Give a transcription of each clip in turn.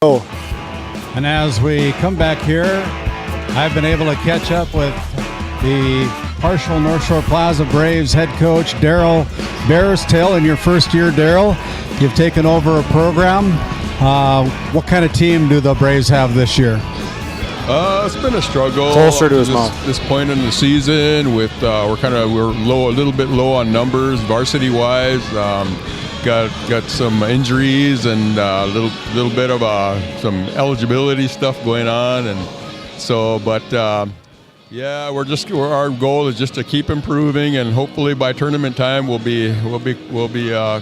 And as we come back here, I've been able to catch up with the Parshall North Shore Plaza Braves head coach, Daryl Bearstail. In your first year, Daryl, you've taken over a program. What kind of team do the Braves have this year? It's been a struggle. Closer to his mouth. This point in the season, with we're low, a little bit low on numbers, varsity wise. Got some injuries and a little bit of some eligibility stuff going on, and so. But yeah, our goal is just to keep improving, and hopefully by tournament time we'll be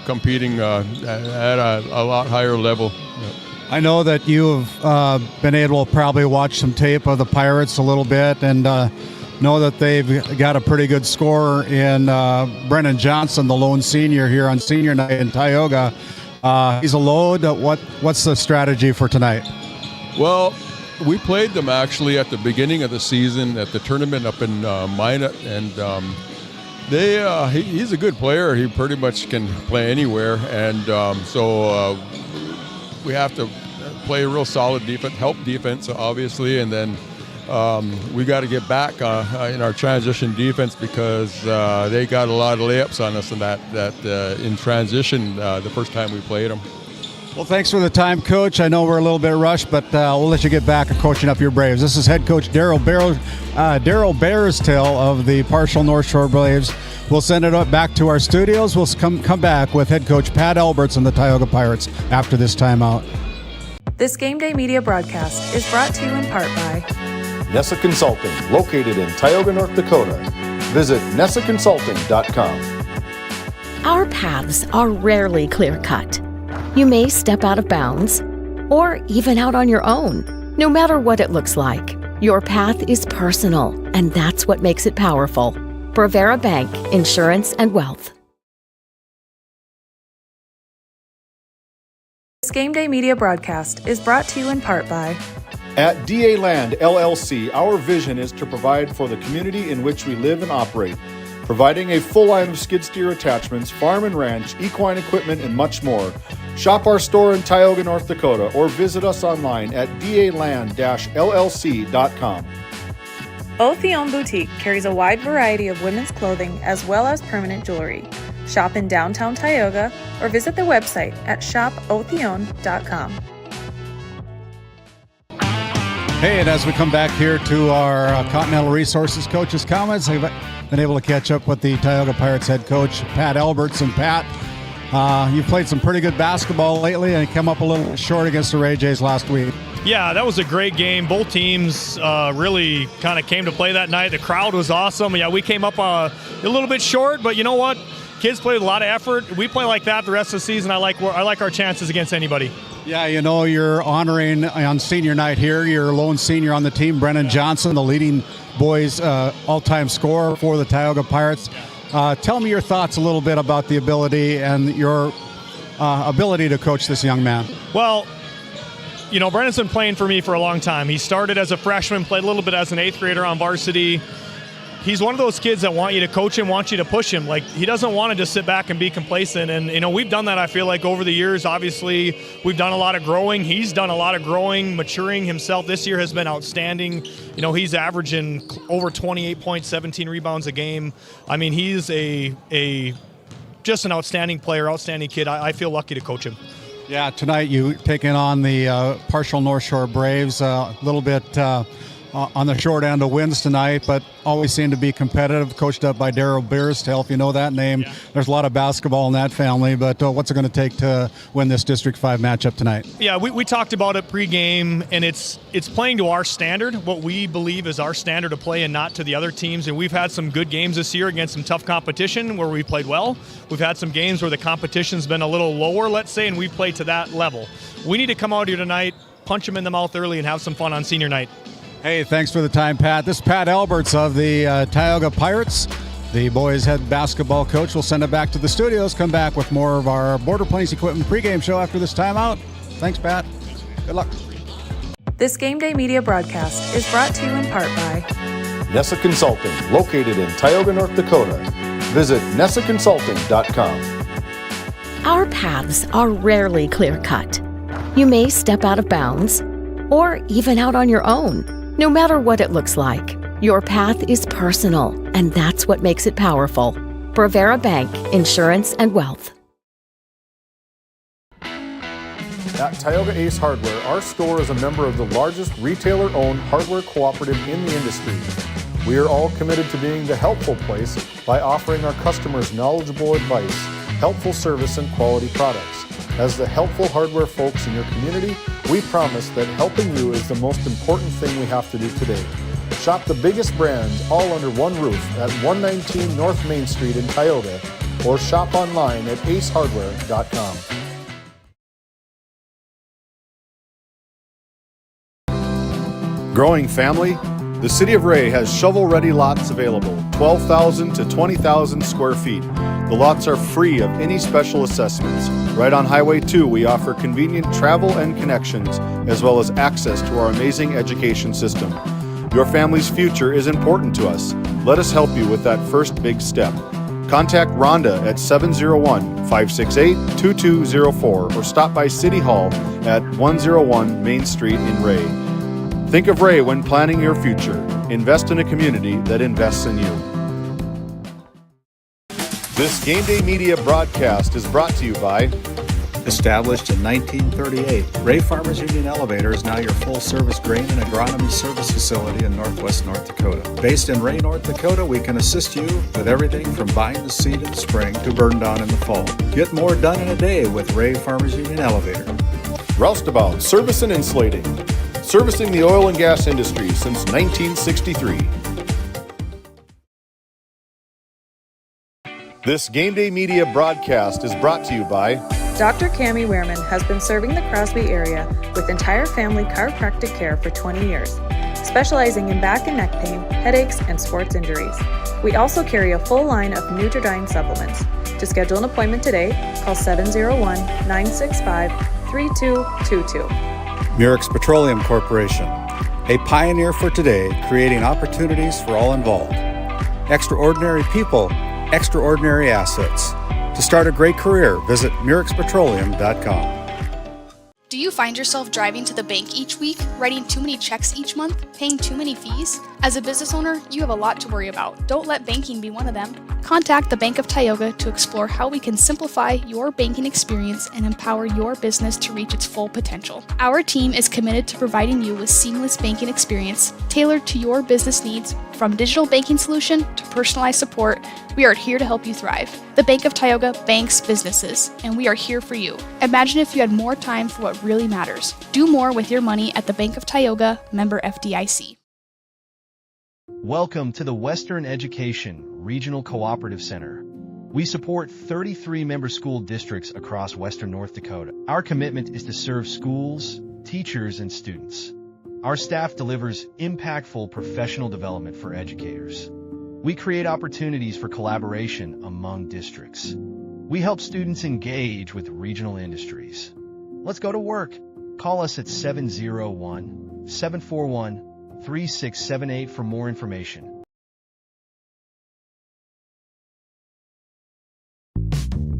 competing at a lot higher level. I know that you've been able to probably watch some tape of the Pirates a little bit, and know that they've got a pretty good scorer in Brennan Johnson, the lone senior here on senior night in Tioga. He's a load. What's the strategy for tonight? Well, we played them actually at the beginning of the season at the tournament up in Minot, and he's a good player. He pretty much can play anywhere, and so we have to play a real solid defense, help defense, obviously, and then we got to get back in our transition defense because they got a lot of layups on us in that in transition the first time we played them. Well, thanks for the time, Coach. I know we're a little bit rushed, but we'll let you get back to coaching up your Braves. This is head coach Daryl Bearstail of the Parshall North Shore Braves. We'll send it up back to our studios. We'll come back with head coach Pat Alberts and the Tioga Pirates after this timeout. This Game Day media broadcast is brought to you in part by Nessa Consulting, located in Tioga, North Dakota. Visit nessaconsulting.com. Our paths are rarely clear-cut. You may step out of bounds, or even out on your own. No matter what it looks like, your path is personal, and that's what makes it powerful. Bravera Bank, Insurance and Wealth. This Game Day media broadcast is brought to you in part by At DA Land LLC, our vision is to provide for the community in which we live and operate, providing a full line of skid steer attachments, farm and ranch, equine equipment, and much more. Shop our store in Tioga, North Dakota, or visit us online at daland-llc.com. Otheon Boutique carries a wide variety of women's clothing as well as permanent jewelry. Shop in downtown Tioga or visit their website at shopotheon.com. Hey, and as we come back here to our Continental Resources Coaches Comments, I've been able to catch up with the Tioga Pirates head coach, Pat Alberts. And Pat, you've played some pretty good basketball lately and come up a little short against the Ray Jays last week. Yeah, that was a great game. Both teams really kind of came to play that night. The crowd was awesome. Yeah, we came up a little bit short, but you know what? Kids played with a lot of effort. We play like that the rest of the season. I like our chances against anybody. Yeah, you know, you're honoring on senior night here, your lone senior on the team, Brennan Johnson, the leading boys all-time scorer for the Tioga Pirates. Tell me your thoughts a little bit about the ability and your ability to coach this young man. Well, you know, Brennan's been playing for me for a long time. He started as a freshman, played a little bit as an 8th grader on varsity. He's one of those kids that want you to coach him, want you to push him. Like, he doesn't want to just sit back and be complacent. And, you know, we've done that, I feel like, over the years. Obviously, we've done a lot of growing. He's done a lot of growing, maturing himself. This year has been outstanding. You know, he's averaging over 28 points, 17 rebounds a game. I mean, he's just an outstanding player, outstanding kid. I feel lucky to coach him. Yeah, tonight you taking on the Parshall North Shore Braves, a little bit on the short end of wins tonight, but always seem to be competitive, coached up by Daryl Bearstail, if you know that name. Yeah. There's a lot of basketball in that family, but what's it going to take to win this District 5 matchup tonight? Yeah, we talked about it pregame, and it's playing to our standard, what we believe is our standard of play and not to the other teams. And we've had some good games this year against some tough competition where we played well. We've had some games where the competition's been a little lower, let's say, and we played to that level. We need to come out here tonight, punch them in the mouth early, and have some fun on senior night. Hey, thanks for the time, Pat. This is Pat Alberts of the Tioga Pirates, the boys' head basketball coach. We'll send it back to the studios, come back with more of our Border Plains Equipment pregame show after this timeout. Thanks, Pat. Good luck. This Game Day media broadcast is brought to you in part by Nessa Consulting, located in Tioga, North Dakota. Visit nessaconsulting.com. Our paths are rarely clear-cut. You may step out of bounds or even out on your own. No matter what it looks like, your path is personal, and that's what makes it powerful. Brevera Bank, Insurance and Wealth. At Tioga Ace Hardware, our store is a member of the largest retailer-owned hardware cooperative in the industry. We are all committed to being the helpful place by offering our customers knowledgeable advice, helpful service, and quality products. As the helpful hardware folks in your community, we promise that helping you is the most important thing we have to do today. Shop the biggest brands all under one roof at 119 North Main Street in Tioga, or shop online at acehardware.com. Growing family? The City of Ray has shovel-ready lots available, 12,000 to 20,000 square feet. The lots are free of any special assessments. Right on Highway 2, we offer convenient travel and connections, as well as access to our amazing education system. Your family's future is important to us. Let us help you with that first big step. Contact Rhonda at 701-568-2204 or stop by City Hall at 101 Main Street in Ray. Think of Ray when planning your future. Invest in a community that invests in you. This Game Day Media broadcast is brought to you by... Established in 1938, Ray Farmers Union Elevator is now your full-service grain and agronomy service facility in Northwest North Dakota. Based in Ray, North Dakota, we can assist you with everything from buying the seed in the spring to burn down in the fall. Get more done in a day with Ray Farmers Union Elevator. Roustabout Service and Insulating, servicing the oil and gas industry since 1963. This Game Day Media broadcast is brought to you by... Dr. Cammie Wehrman has been serving the Crosby area with entire family chiropractic care for 20 years, specializing in back and neck pain, headaches, and sports injuries. We also carry a full line of Nutridyne supplements. To schedule an appointment today, call 701-965-3222. Murex Petroleum Corporation, a pioneer for today, creating opportunities for all involved. Extraordinary people, extraordinary assets. To start a great career, visit MurexPetroleum.com. Do you find yourself driving to the bank each week, writing too many checks each month, paying too many fees? As a business owner, you have a lot to worry about. Don't let banking be one of them. Contact the Bank of Tioga to explore how we can simplify your banking experience and empower your business to reach its full potential. Our team is committed to providing you with seamless banking experience tailored to your business needs. From digital banking solution to personalized support, we are here to help you thrive. The Bank of Tioga banks businesses, and we are here for you. Imagine if you had more time for what really matters. Do more with your money at the Bank of Tioga, member FDIC. Welcome to the Western Education Regional Cooperative Center. We support 33 member school districts across Western North Dakota. Our commitment is to serve schools, teachers, and students. Our staff delivers impactful professional development for educators. We create opportunities for collaboration among districts. We help students engage with regional industries. Let's go to work. Call us at 701-741-3678 for more information.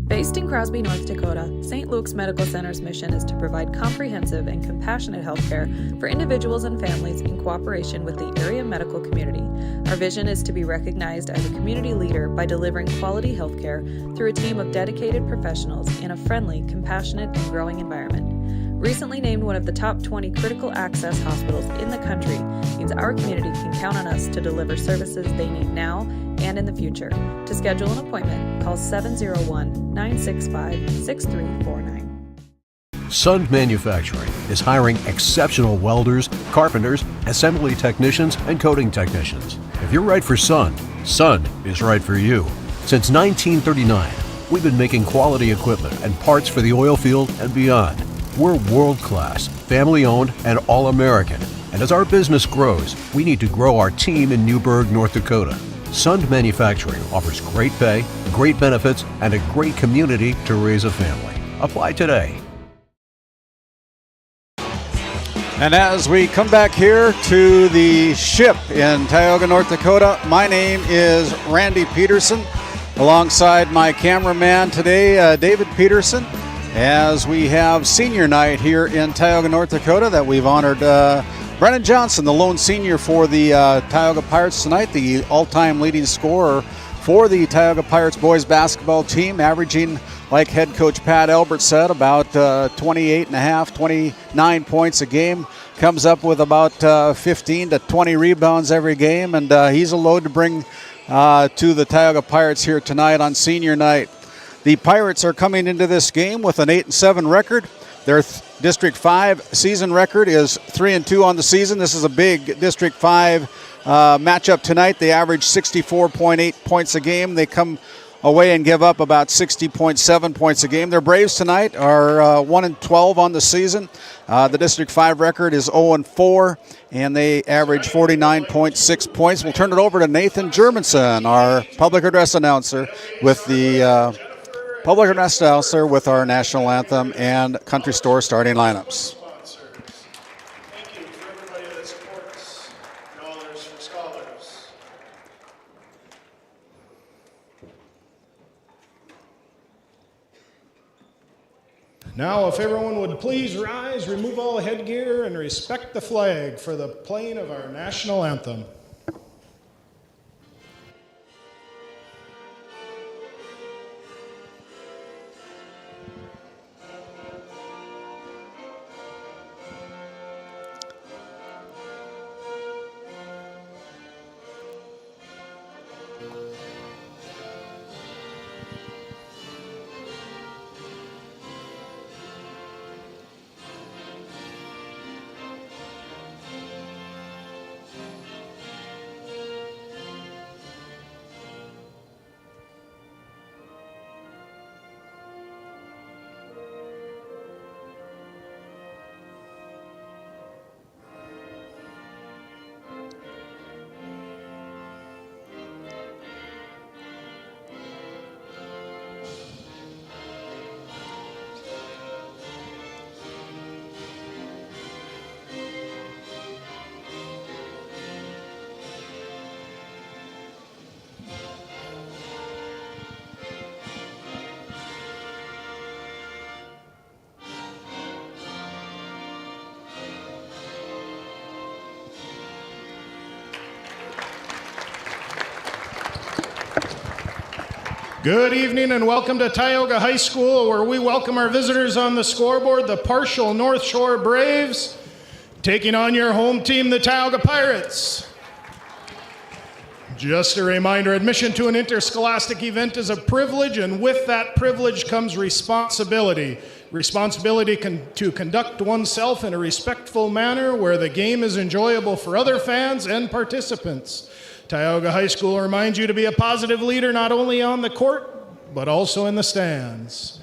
Based in Crosby, North Dakota, St. Luke's Medical Center's mission is to provide comprehensive and compassionate health care for individuals and families in cooperation with the area medical community. Our vision is to be recognized as a community leader by delivering quality health care through a team of dedicated professionals in a friendly, compassionate, and growing environment. Recently named one of the top 20 critical access hospitals in the country means our community can count on us to deliver services they need now and in the future. To schedule an appointment, call 701-965-6349. Sund Manufacturing is hiring exceptional welders, carpenters, assembly technicians, and coating technicians. If you're right for Sund, Sund is right for you. Since 1939, we've been making quality equipment and parts for the oil field and beyond. We're world-class, family-owned, and all-American. And as our business grows, we need to grow our team in Newburgh, North Dakota. Sund Manufacturing offers great pay, great benefits, and a great community to raise a family. Apply today. And as we come back here to the ship in Tioga, North Dakota, my name is Randy Peterson, alongside my cameraman today, David Peterson. as we have senior night here in Tioga, North Dakota, that we've honored Brennan Johnson, the lone senior for the Tioga Pirates tonight, the all-time leading scorer for the Tioga Pirates boys basketball team, averaging, like head coach Pat Albert said, about 29 points a game. Comes up with about 15 to 20 rebounds every game, and he's a load to bring to the Tioga Pirates here tonight on senior night. The Pirates are coming into this game with an 8-7 record. Their District 5 season record is 3-2 on the season. This is a big District 5 matchup tonight. They average 64.8 points a game. They come away and give up about 60.7 points a game. Their Braves tonight are 1-12 on the season. The District 5 record is 0-4, and they average 49.6 points. We'll turn it over to Nathan Germanson, our public address announcer, with the with our national anthem and country store starting lineups. Thank you for everybody that supports Dollars for Scholars. Now, if everyone would please rise, remove all headgear, and respect the flag for the playing of our national anthem. Good evening and welcome to Tioga High School, where we welcome our visitors on the scoreboard, the Parshall North Shore Braves, taking on your home team, the Tioga Pirates. Just a reminder, admission to an interscholastic event is a privilege, and with that privilege comes responsibility. Responsibility to conduct oneself in a respectful manner where the game is enjoyable for other fans and participants. Tioga High School reminds you to be a positive leader not only on the court, but also in the stands.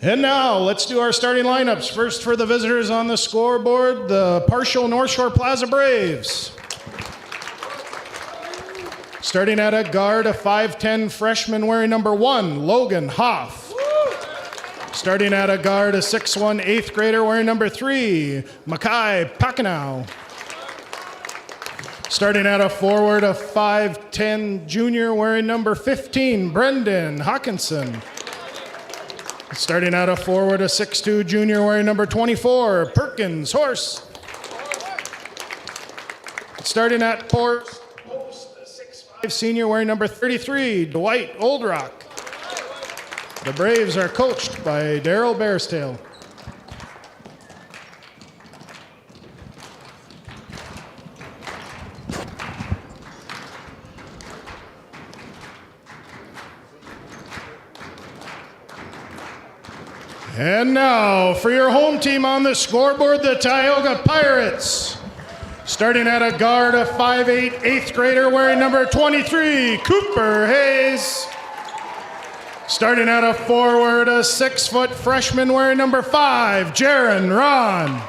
And now, let's do our starting lineups. First, for the visitors on the scoreboard, the Parshall North Shore Plaza Braves. Starting at a guard, a 5'10 freshman wearing number 1, Logan Hoff. Starting at a guard, a 6'1 8th grader wearing number 3, Makai Pakanow. Starting at a forward, a 5'10 junior wearing number 15, Brendan Hawkinson. Starting at a forward, a 6'2 junior wearing number 24, Perkins Horse. Starting at post, a 6'5 senior wearing number 33, Dwight Oldrock. The Braves are coached by Daryl Bearstail. And now, for your home team on the scoreboard, the Tioga Pirates. Starting at a guard, a 5'8 8th grader wearing number 23, Cooper Hayes. Starting at a forward, a 6' freshman wearing number 5, Jaron Ron.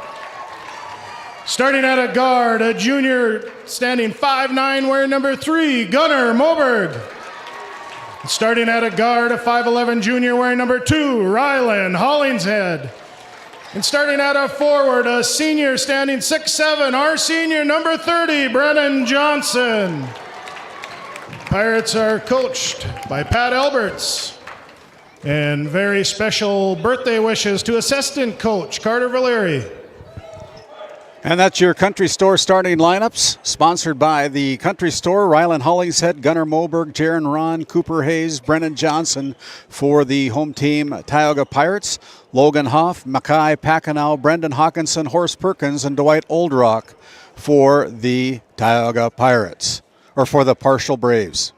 Starting at a guard, a junior standing 5'9 wearing number 3, Gunnar Moberg. Starting at a guard, a 5'11 junior wearing number 2, Rylan Hollingshead. And starting at a forward, a senior standing 6'7", our senior number 30, Brennan Johnson. Pirates are coached by Pat Alberts. And very special birthday wishes to assistant coach Carter Valeri. And that's your Country Store starting lineups, sponsored by the Country Store, Ryland Hollingshead, Gunnar Moberg, Jaron Ron, Cooper Hayes, Brennan Johnson for the home team Tioga Pirates, Logan Hoff, Mackay Packenow, Brendan Hawkinson, Horst Perkins, and Dwight Oldrock for the Tioga Pirates, or for the Parshall Braves.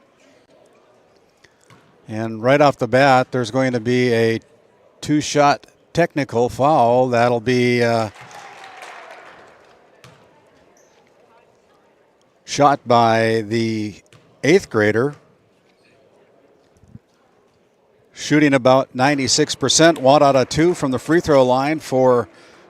And right off the bat, there's going to be a 2-shot technical foul. That'll be shot by the 8th grader, shooting about 96%, 1 out of 2 from the free throw line for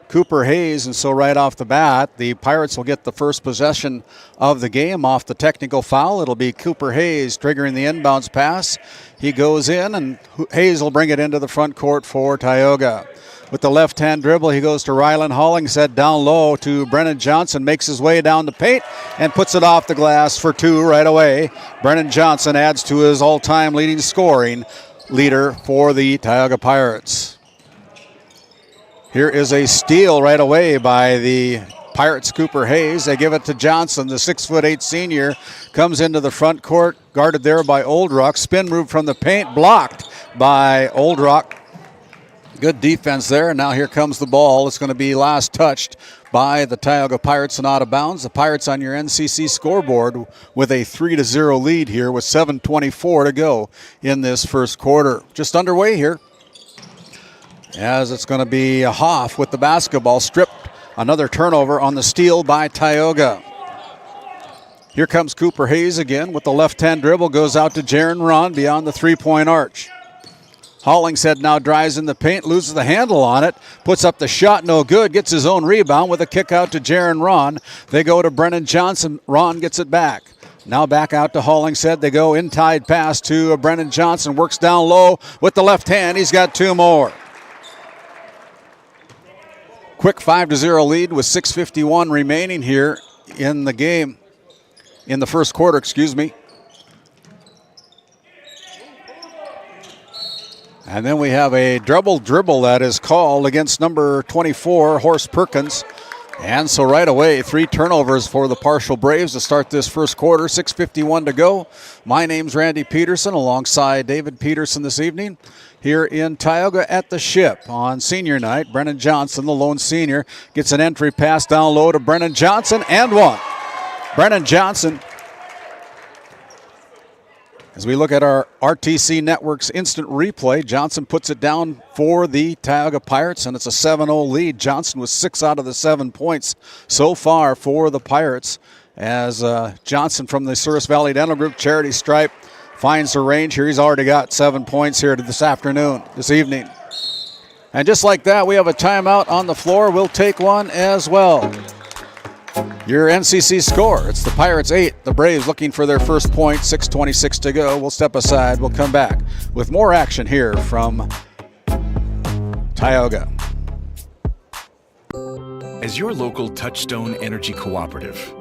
Cooper Hayes. And so right off the bat, the Pirates will get the first possession of the game off the technical foul. It'll be Cooper Hayes triggering the inbounds pass. He goes in, and Hayes will bring it into the front court for Tioga. With the left-hand dribble, he goes to Ryland Hollingshead down low to Brennan Johnson, makes his way down the paint and puts it off the glass for 2 right away. Brennan Johnson adds to his all-time leading scoring leader for the Tioga Pirates. Here is a steal right away by the Pirates' Cooper Hayes. They give it to Johnson, the 6'8" senior, comes into the front court, guarded there by Oldrock. Spin move from the paint, blocked by Oldrock. Good defense there, and now here comes the ball. It's going to be last touched by the Tioga Pirates and out of bounds. The Pirates on your NCC scoreboard with a 3-0 lead here with 7:24 to go in this first quarter. Just underway here, as it's going to be Hoff with the basketball, stripped. Another turnover on the steal by Tioga. Here comes Cooper Hayes again with the left-hand dribble, goes out to Jaron Ron beyond the three-point arch. Hollingshead now drives in the paint, loses the handle on it, puts up the shot, no good, gets his own rebound with a kick out to Jaron Ron. They go to Brennan Johnson. Ron gets it back. Now back out to Hollingshead. They go in-tide pass to Brennan Johnson, works down low with the left hand. He's got 2 more. Quick 5-0 lead with 6:51 remaining here in the game, in the first quarter, excuse me. And then we have a double dribble that is called against number 24, Horst Perkins. And so right away, 3 turnovers for the Parshall Braves to start this first quarter. 6:51 to go. My name's Randy Peterson alongside David Peterson this evening here in Tioga at the Ship on senior night. Brennan Johnson, the lone senior, gets an entry pass down low to Brennan Johnson and one. Brennan Johnson, as we look at our RTC Network's instant replay, Johnson puts it down for the Tioga Pirates, and it's a 7-0 lead. Johnson was 6 out of the 7 points so far for the Pirates, as Johnson from the Souris Valley Dental Group charity stripe finds the range here. He's already got 7 points here this evening. And just like that, we have a timeout on the floor. We'll take one as well. Your NCC score, it's the Pirates 8, the Braves looking for their first point, 6:26 to go. We'll step aside, we'll come back with more action here from Tioga. As your local Touchstone Energy Cooperative,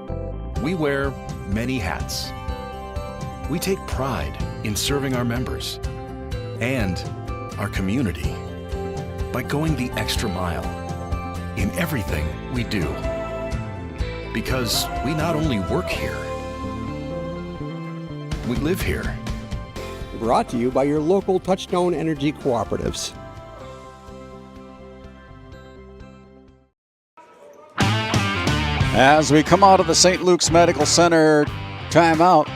we wear many hats. We take pride in serving our members and our community by going the extra mile in everything we do. Because we not only work here, we live here. Brought to you by your local Touchstone Energy Cooperatives. As we come out of the St. Luke's Medical Center timeout,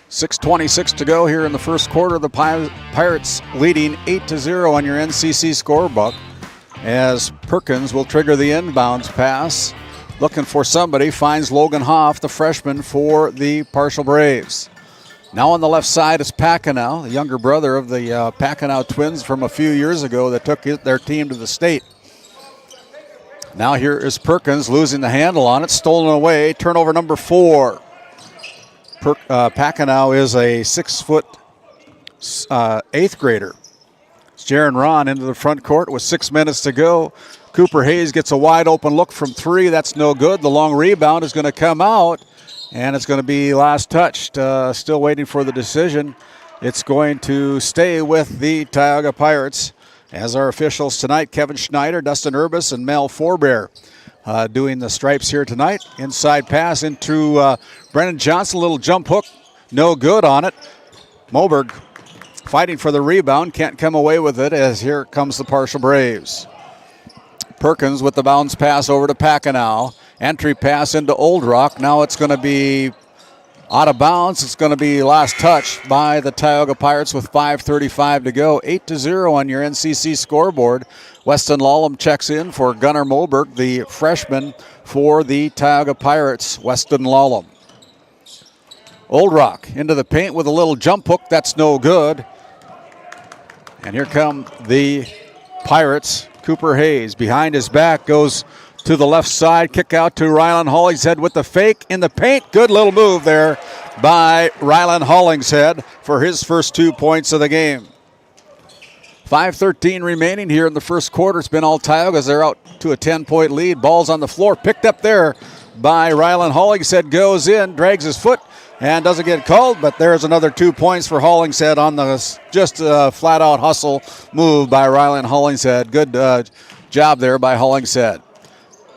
6:26 to go here in the first quarter. The Pirates leading 8-0 on your NCC scorebook, as Perkins will trigger the inbounds pass. Looking for somebody, finds Logan Hoff, the freshman for the Parshall Braves. Now on the left side is Packenow, the younger brother of the Packenow twins from a few years ago that took their team to the state. Now here is Perkins losing the handle on it, stolen away, turnover number 4. Packenow is a 6-foot 8th grader. It's Jaron Ron into the front court with 6 minutes to go. Cooper Hayes gets a wide open look from 3. That's no good. The long rebound is going to come out, and it's going to be last touched. Still waiting for the decision it's going to stay with the Tioga Pirates. As our officials tonight, Kevin Schneider, Dustin Urbis, and Mel Forbear doing the stripes here tonight. Inside pass into Brennan Johnson, little jump hook, no good on it. Moberg fighting for the rebound, can't come away with it as here comes the Parshall Braves. Perkins with the bounce pass over to Packenow. Entry pass into Old Rock. Now it's going to be out of bounds. It's going to be last touch by the Tioga Pirates with 5:35 to go. 8-0 on your NCC scoreboard. Weston Lallam checks in for Gunnar Moberg, the freshman for the Tioga Pirates. Weston Lallam. Old Rock into the paint with a little jump hook. That's no good. And here come the Pirates. Cooper Hayes behind his back goes to the left side. Kick out to Rylan Hollingshead with the fake in the paint. Good little move there by Rylan Hollingshead for his first 2 points of the game. 5:13 remaining here in the first quarter. It's been all Tiogas. They're out to a 10-point lead. Ball's on the floor. Picked up there by Rylan Hollingshead. Goes in, drags his foot, and doesn't get called, but there's another 2 points for Hollingshead on the just flat-out hustle move by Rylan Hollingshead. Good job there by Hollingshead.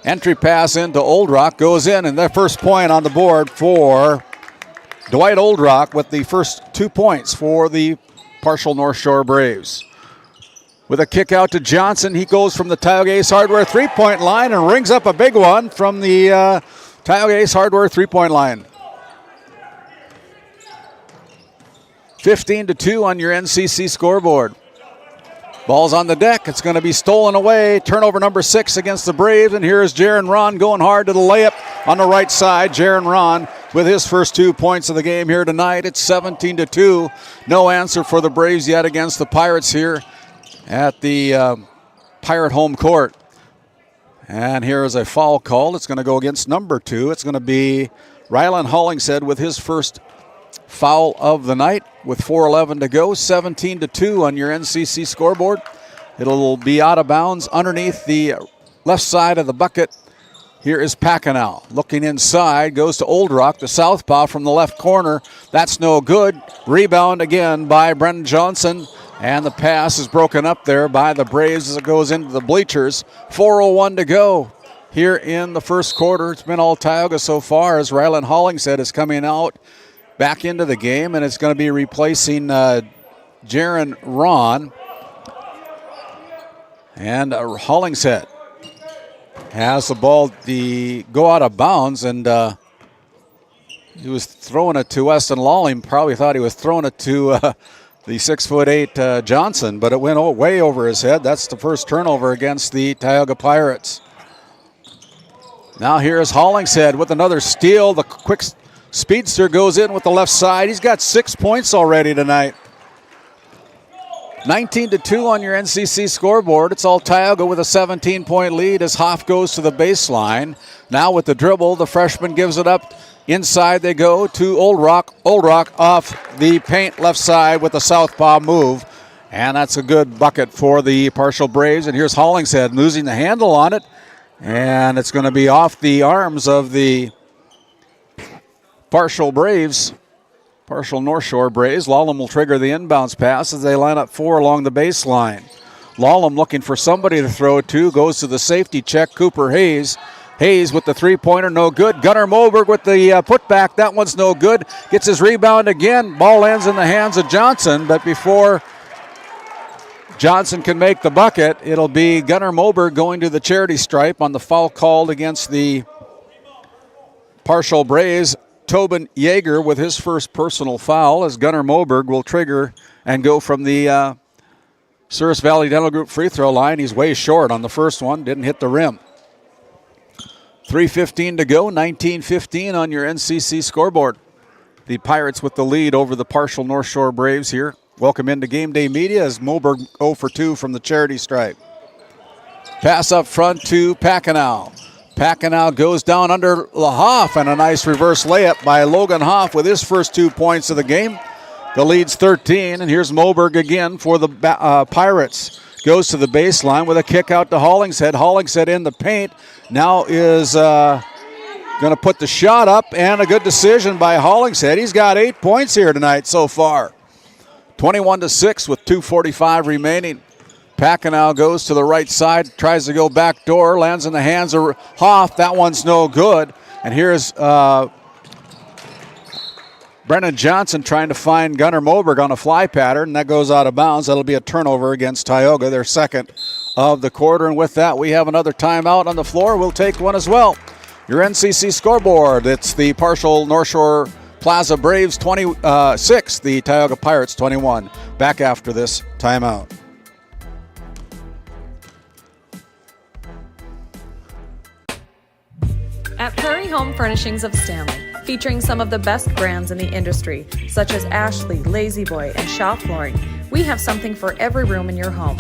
Entry pass into Old Rock goes in, and their first point on the board for Dwight Old Rock with the first 2 points for the Parshall North Shore Braves. With a kick out to Johnson, he goes from the Tioga Ace Hardware three-point line and rings up a big one from the Tioga Ace Hardware three-point line. 15-2 on your NCC scoreboard. Ball's on the deck. It's going to be stolen away. Turnover number 6 against the Braves. And here is Jaron Ron going hard to the layup on the right side. Jaron Ron with his first 2 points of the game here tonight. It's 17-2. No answer for the Braves yet against the Pirates here at the Pirate home court. And here is a foul called. It's going to go against number 2. It's going to be Rylan Hollingshead with his first foul of the night with 4:11 to go. 17-2 on your NCC scoreboard. It'll be out of bounds underneath the left side of the bucket. Here is Packenow looking inside, goes to Old Rock, the southpaw from the left corner. That's no good. Rebound again by Brendan Johnson, and the pass is broken up there by the Braves as it goes into the bleachers. 4:01 to go here in the first quarter. It's been all Tioga so far as Rylan Hollingshead is coming out back into the game, and it's going to be replacing Jaron Ron. And Hollingshead has the ball go out of bounds, and he was throwing it to Weston Lawling. Probably thought he was throwing it to the 6'8" Johnson, but it went way over his head. That's the first turnover against the Tioga Pirates. Now here's Hollingshead with another steal. The quick speedster goes in with the left side. He's got 6 points already tonight. 19-2 on your NCC scoreboard. It's all Tioga with a 17-point lead as Hoff goes to the baseline. Now with the dribble, the freshman gives it up. Inside they go to Old Rock. Old Rock off the paint left side with a southpaw move. And that's a good bucket for the Parshall Braves. And here's Hollingshead losing the handle on it. And it's going to be off the arms of the Parshall Braves. Parshall North Shore Braves. Lallam will trigger the inbounds pass as they line up 4 along the baseline. Lallam looking for somebody to throw it to. Goes to the safety check. Cooper Hayes. Hayes with the three-pointer, no good. Gunnar Moberg with the putback. That one's no good. Gets his rebound again. Ball lands in the hands of Johnson, but before Johnson can make the bucket, it'll be Gunnar Moberg going to the charity stripe on the foul called against the Parshall Braves. Tobin Yeager with his first personal foul as Gunnar Moberg will trigger and go from the Souris Valley Dental Group free throw line. He's way short on the first one, didn't hit the rim. 3:15 to go, 19-15 on your NCC scoreboard. The Pirates with the lead over the Parshall North Shore Braves here. Welcome into Game Day Media as Moberg 0 for 2 from the charity stripe. Pass up front to Packenow. Packenow goes down under Hoff, and a nice reverse layup by Logan Hoff with his first 2 points of the game. The lead's 13, and here's Moberg again for the Pirates. Goes to the baseline with a kick out to Hollingshead. Hollingshead in the paint. Now is going to put the shot up, and a good decision by Hollingshead. He's got 8 points here tonight so far. 21-6 with 2:45 remaining. Packenow goes to the right side, tries to go back door, lands in the hands of Hoff. That one's no good. And here's Brennan Johnson trying to find Gunnar Moberg on a fly pattern, and that goes out of bounds. That'll be a turnover against Tioga, their second of the quarter. And with that, we have another timeout on the floor. We'll take one as well. Your NCC scoreboard, it's the Parshall North Shore Plaza Braves 26, the Tioga Pirates 21. Back after this timeout. At Prairie Home Furnishings of Stanley, featuring some of the best brands in the industry, such as Ashley, Lazy Boy, and Shaw Flooring, we have something for every room in your home.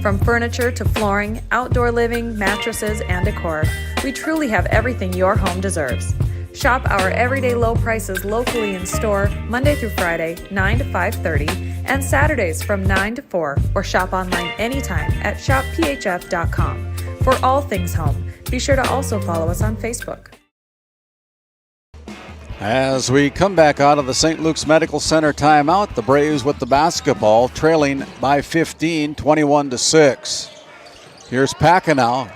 From furniture to flooring, outdoor living, mattresses, and decor, we truly have everything your home deserves. Shop our everyday low prices locally in store Monday through Friday, 9 to 5:30, and Saturdays from 9 to 4, or shop online anytime at shopphf.com. For all things home, be sure to also follow us on Facebook. As we come back out of the St. Luke's Medical Center timeout, the Braves with the basketball, trailing by 15, 21-6. Here's Packenow,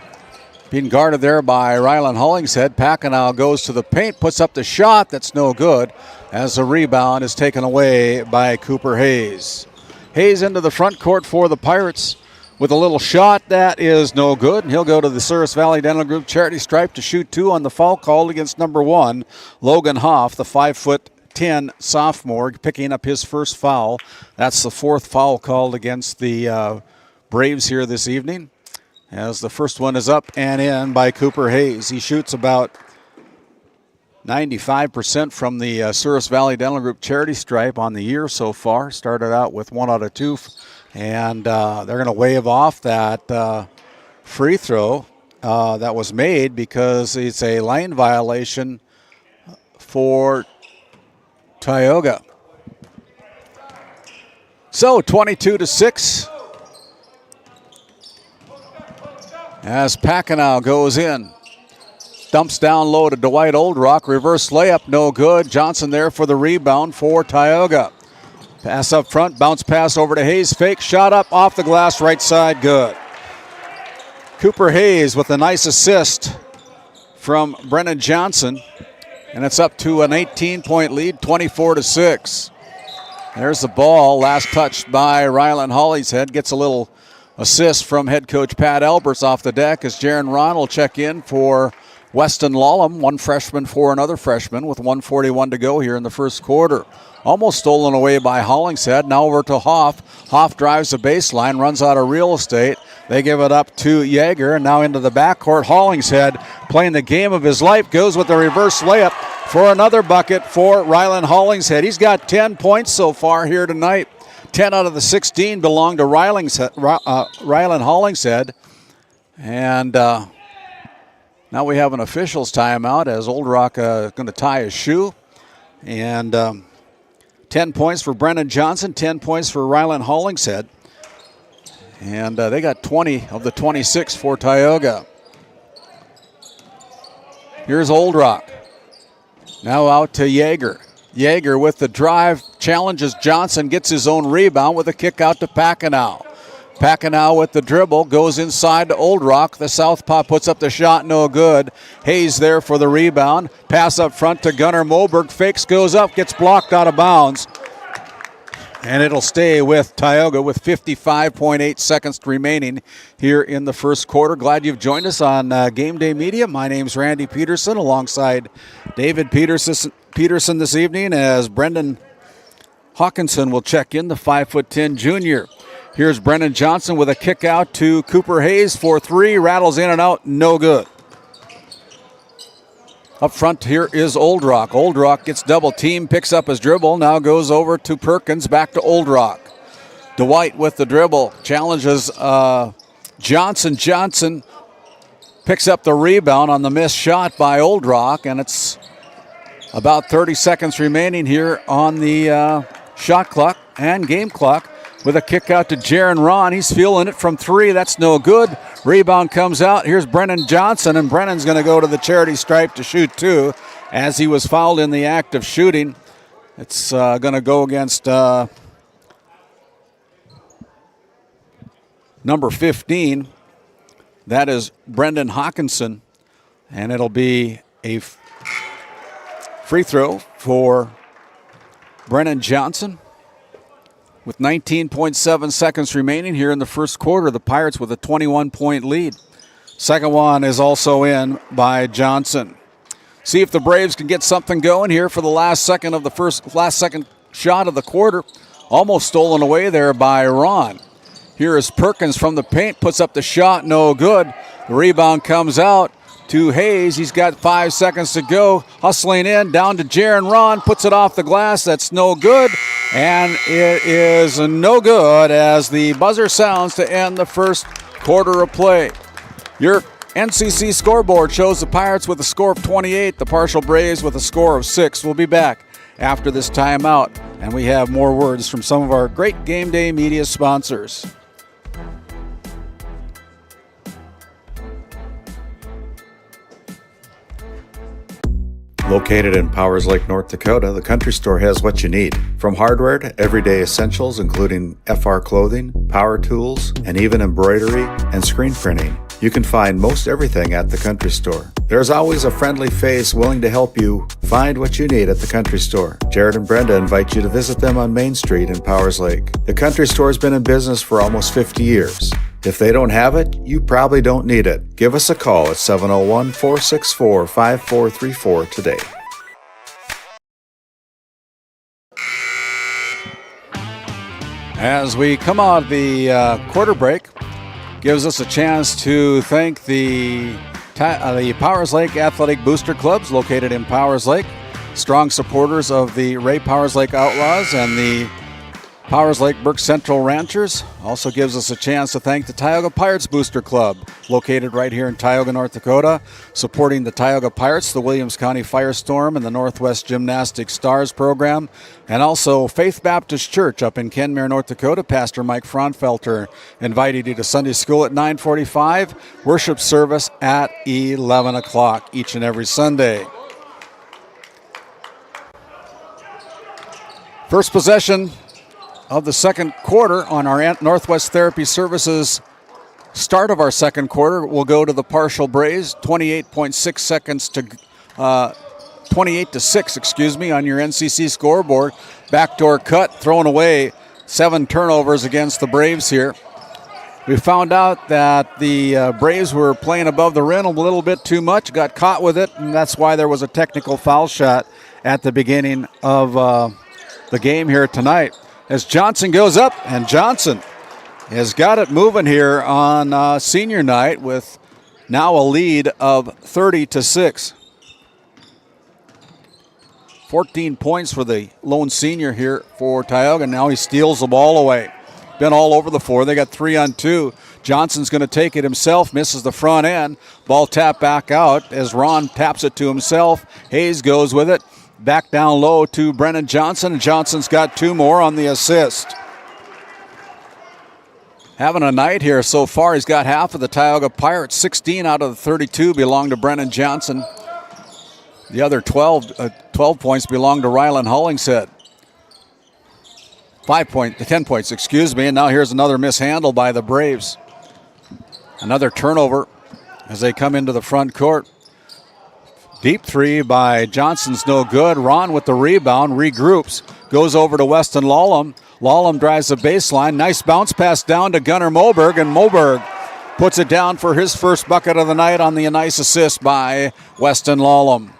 being guarded there by Rylan Hollingshead. Packenow goes to the paint, puts up the shot. That's no good, as the rebound is taken away by Cooper Hayes. Hayes into the front court for the Pirates with a little shot. That is no good, and he'll go to the Service Valley Dental Group charity stripe to shoot two on the foul called against number 1, Logan Hoff, the 5'10" sophomore, picking up his first foul. That's the 4th foul called against the Braves here this evening, as the first one is up and in by Cooper Hayes. He shoots about 95% from the Service Valley Dental Group charity stripe on the year so far. Started out with 1 out of 2. And they're going to wave off that free throw that was made because it's a line violation for Tioga. So 22-6 as Packenow goes in. Dumps down low to Dwight Oldrock. Reverse layup, no good. Johnson there for the rebound for Tioga. Pass up front, bounce pass over to Hayes. Fake shot up off the glass, right side, good. Cooper Hayes with a nice assist from Brennan Johnson. And it's up to an 18-point lead, 24-6. There's the ball, last touched by Rylan Hollingshead. Gets a little assist from head coach Pat Alberts off the deck as Jaron Ron will check in for Weston Lawlem, one freshman for another freshman, with 1:41 to go here in the first quarter. Almost stolen away by Hollingshead. Now over to Hoff. Hoff drives the baseline, runs out of real estate. They give it up to Yeager, and now into the backcourt. Hollingshead, playing the game of his life, goes with a reverse layup for another bucket for Rylan Hollingshead. He's got 10 points so far here tonight. 10 out of the 16 belong to Rylan Hollingshead. And now we have an officials timeout as Oldrock going to tie his shoe. And 10 points for Brennan Johnson, 10 points for Rylan Hollingshead. And they got 20 of the 26 for Tioga. Here's Oldrock. Now out to Yeager. Yeager with the drive, challenges Johnson, gets his own rebound with a kick out to Packenow. Packenow with the dribble, goes inside to Oldrock. The southpaw puts up the shot, no good. Hayes there for the rebound. Pass up front to Gunnar Moberg. Fakes, goes up, gets blocked out of bounds. And it'll stay with Tioga with 55.8 seconds remaining here in the first quarter. Glad you've joined us on Game Day Media. My name's Randy Peterson alongside David Peterson this evening as Brendan Hawkinson will check in, the 5'10" junior. Here's Brennan Johnson with a kick out to Cooper Hayes for 3. Rattles in and out, no good. Up front here is Oldrock. Oldrock gets double teamed, picks up his dribble, now goes over to Perkins, back to Oldrock. Dwight with the dribble, challenges Johnson. Johnson picks up the rebound on the missed shot by Oldrock, and it's about 30 seconds remaining here on the shot clock and game clock. With a kick out to Jaron Ron. He's feeling it from 3. That's no good. Rebound comes out. Here's Brennan Johnson, and Brennan's going to go to the charity stripe to shoot 2 as he was fouled in the act of shooting. It's going to go against number 15. That is Brendan Hawkinson, and it'll be a free throw for Brennan Johnson. With 19.7 seconds remaining here in the first quarter, the Pirates with a 21-point lead. Second one is also in by Johnson. See if the Braves can get something going here for the last second shot of the quarter. Almost stolen away there by Ron. Here is Perkins from the paint, puts up the shot, no good. The rebound comes out to Hayes. He's got 5 seconds to go. Hustling in, down to Jaron Ron, puts it off the glass. That's no good. And it is no good as the buzzer sounds to end the first quarter of play. Your NCC scoreboard shows the Pirates with a score of 28, the Parshall Braves with a score of 6. We'll be back after this timeout, and we have more words from some of our great Game Day media sponsors. Located in Powers Lake, North Dakota, the Country Store has what you need. From hardware to everyday essentials, including FR clothing, power tools, and even embroidery and screen printing. You can find most everything at the Country Store. There's always a friendly face willing to help you find what you need at the Country Store. Jared and Brenda invite you to visit them on Main Street in Powers Lake. The Country Store has been in business for almost 50 years. If they don't have it, you probably don't need it. Give us a call at 701-464-5434 today. As we come out of the quarter break, gives us a chance to thank the Powers Lake Athletic Booster Clubs located in Powers Lake, strong supporters of the Ray Powers Lake Outlaws and the Powers Lake Burke Central Ranchers. Also gives us a chance to thank the Tioga Pirates Booster Club, located right here in Tioga, North Dakota, supporting the Tioga Pirates, the Williams County Firestorm, and the Northwest Gymnastics Stars program, and also Faith Baptist Church up in Kenmare, North Dakota. Pastor Mike Fraunfelter invited you to Sunday school at 9:45, worship service at 11 o'clock each and every Sunday. First possession of the second quarter on our Northwest Therapy Services start of our second quarter will go to the Parshall Braves. 28.6 seconds to 28 to 6, on your NCC scoreboard. Backdoor cut, thrown away. 7 turnovers against the Braves here. We found out that the Braves were playing above the rim a little bit too much, got caught with it, and that's why there was a technical foul shot at the beginning of the game here tonight. As Johnson goes up, and Johnson has got it moving here on senior night with now a lead of 30 to 6. 14 points for the lone senior here for Tioga. Now he steals the ball away. Been all over the floor. They got 3-on-2. Johnson's going to take it himself, misses the front end. Ball tapped back out as Ron taps it to himself. Hayes goes with it. Back down low to Brennan Johnson, and Johnson's got 2 more on the assist. Having a night here so far. He's got half of the Tioga Pirates. 16 out of the 32 belong to Brennan Johnson. The other 12 points belong to Rylan Hollingshead. 10 points, and now here's another mishandle by the Braves. Another turnover as they come into the front court. Deep three by Johnson's no good. Ron with the rebound, regroups, goes over to Weston Lawlem. Lawlem drives the baseline. Nice bounce pass down to Gunnar Moberg, and Moberg puts it down for his first bucket of the night on the nice assist by Weston Lawlem.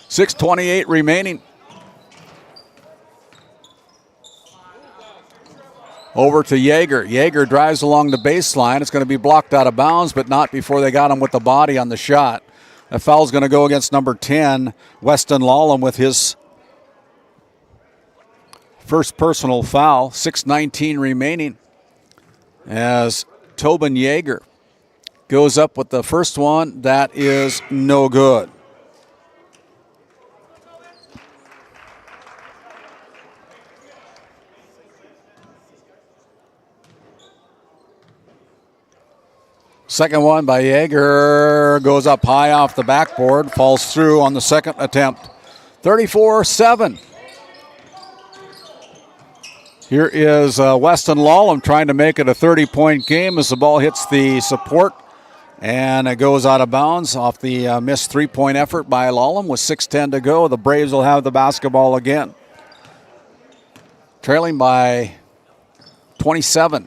6:28 remaining. Over to Yeager. Yeager drives along the baseline. It's going to be blocked out of bounds, but not before they got him with the body on the shot. The foul's going to go against number 10, Weston Lawlem, with his first personal foul. 6:19 remaining as Tobin Yeager goes up with the first one. That is no good. Second one by Yeager goes up high off the backboard, falls through on the second attempt. 34-7. Here is Weston Lallam trying to make it a 30-point game as the ball hits the support, and it goes out of bounds off the missed three-point effort by Lallam with 6:10 to go. The Braves will have the basketball again. Trailing by 27.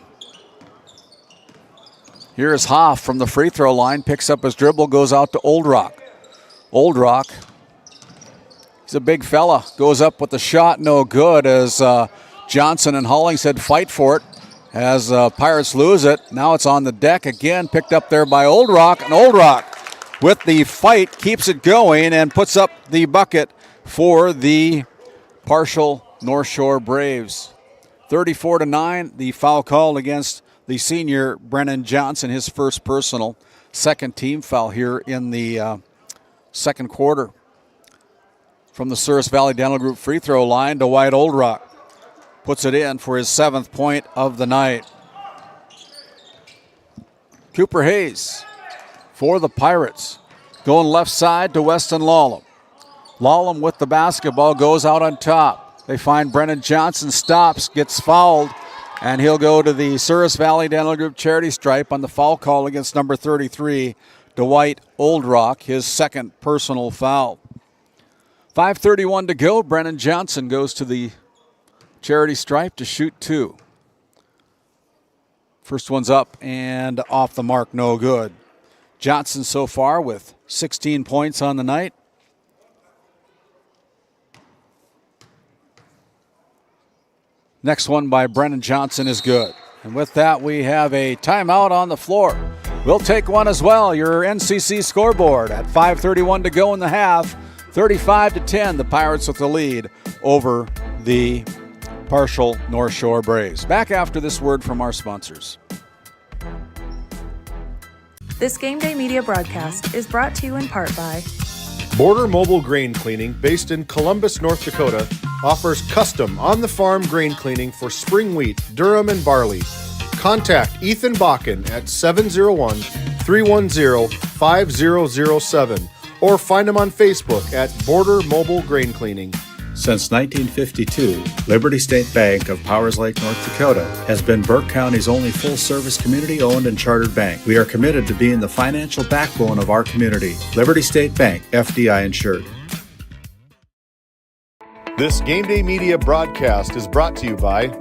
Here's Hoff from the free throw line, picks up his dribble, goes out to Old Rock. Old Rock, he's a big fella, goes up with the shot, no good as Johnson and Hollingshead fight for it. As Pirates lose it, now it's on the deck again, picked up there by Old Rock, and Old Rock with the fight keeps it going and puts up the bucket for the Parshall North Shore Braves. 34-9, the foul call against the senior Brennan Johnson, his first personal, second team foul here in the second quarter. From the Souris Valley Dental Group free throw line, Dwight Old Rock puts it in for his 7th point of the night. Cooper Hayes for the Pirates, going left side to Weston Lallam. Lallam with the basketball goes out on top. They find Brennan Johnson, stops, gets fouled, and he'll go to the Souris Valley Dental Group charity stripe on the foul call against number 33, Dwight Old Rock, his second personal foul. 5:31 to go. Brennan Johnson goes to the charity stripe to shoot two. First one's up and off the mark, no good. Johnson so far with 16 points on the night. Next one by Brennan Johnson is good. And with that, we have a timeout on the floor. We'll take one as well. Your NCC scoreboard at 5:31 to go in the half. 35-10, the Pirates with the lead over the Parshall North Shore Braves. Back after this word from our sponsors. This Game Day media broadcast is brought to you in part by Border Mobile Grain Cleaning, based in Columbus, North Dakota, offers custom on-the-farm grain cleaning for spring wheat, durum, and barley. Contact Ethan Bakken at 701-310-5007 or find him on Facebook at Border Mobile Grain Cleaning. Since 1952, Liberty State Bank of Powers Lake, North Dakota has been Burke County's only full-service community-owned and chartered bank. We are committed to being the financial backbone of our community. Liberty State Bank, FDI insured. This Game Day media broadcast is brought to you by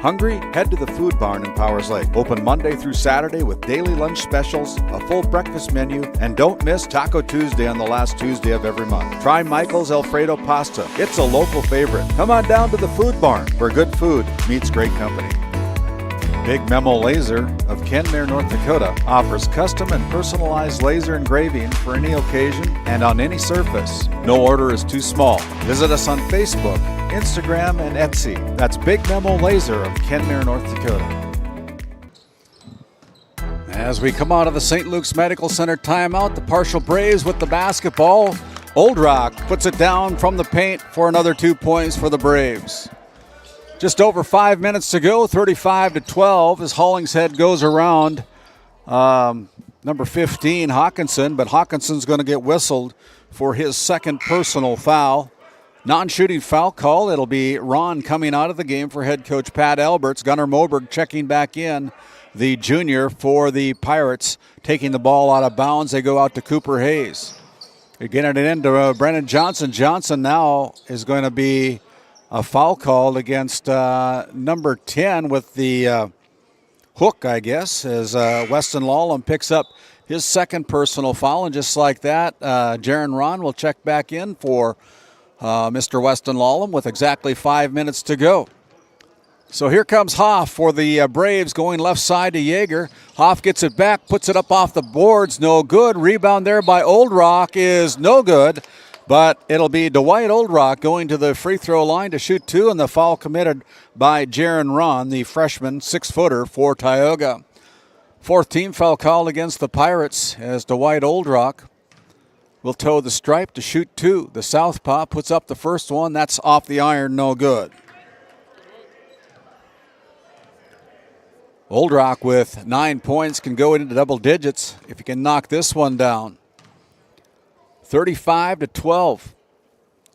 Hungry? Head to the Food Barn in Powers Lake. Open Monday through Saturday with daily lunch specials, a full breakfast menu, and don't miss Taco Tuesday on the last Tuesday of every month. Try Michael's Alfredo Pasta. It's a local favorite. Come on down to the Food Barn where good food meets great company. Big Memo Laser of Kenmare, North Dakota offers custom and personalized laser engraving for any occasion and on any surface. No order is too small. Visit us on Facebook, Instagram, and Etsy. That's Big Memo Laser of Kenmare, North Dakota. As we come out of the St. Luke's Medical Center timeout, the Parshall Braves with the basketball. Old Rock puts it down from the paint for another 2 points for the Braves. Just over 5 minutes to go, 35-12 as Hollingshead goes around number 15, Hawkinson, but Hawkinson's going to get whistled for his second personal foul. Non-shooting foul call. It'll be Ron coming out of the game for head coach Pat Alberts. Gunnar Moberg checking back in, the junior for the Pirates, taking the ball out of bounds. They go out to Cooper Hayes. They're getting it into Brennan Johnson. Johnson now is going to be a foul called against number 10 with the hook, I guess, as Weston Lallam picks up his second personal foul. And just like that, Jaron Ron will check back in for Mr. Weston Lallam with exactly 5 minutes to go. So here comes Hoff for the Braves going left side to Yeager. Hoff gets it back, puts it up off the boards, no good. Rebound there by Old Rock is no good. But it'll be Dwight Old Rock going to the free throw line to shoot two, and the foul committed by Jaron Ron, the freshman 6-footer for Tioga. Fourth team foul called against the Pirates as Dwight Old Rock will toe the stripe to shoot two. The southpaw puts up the first one. That's off the iron, no good. Old Rock with 9 points can go into double digits if he can knock this one down. 35-12.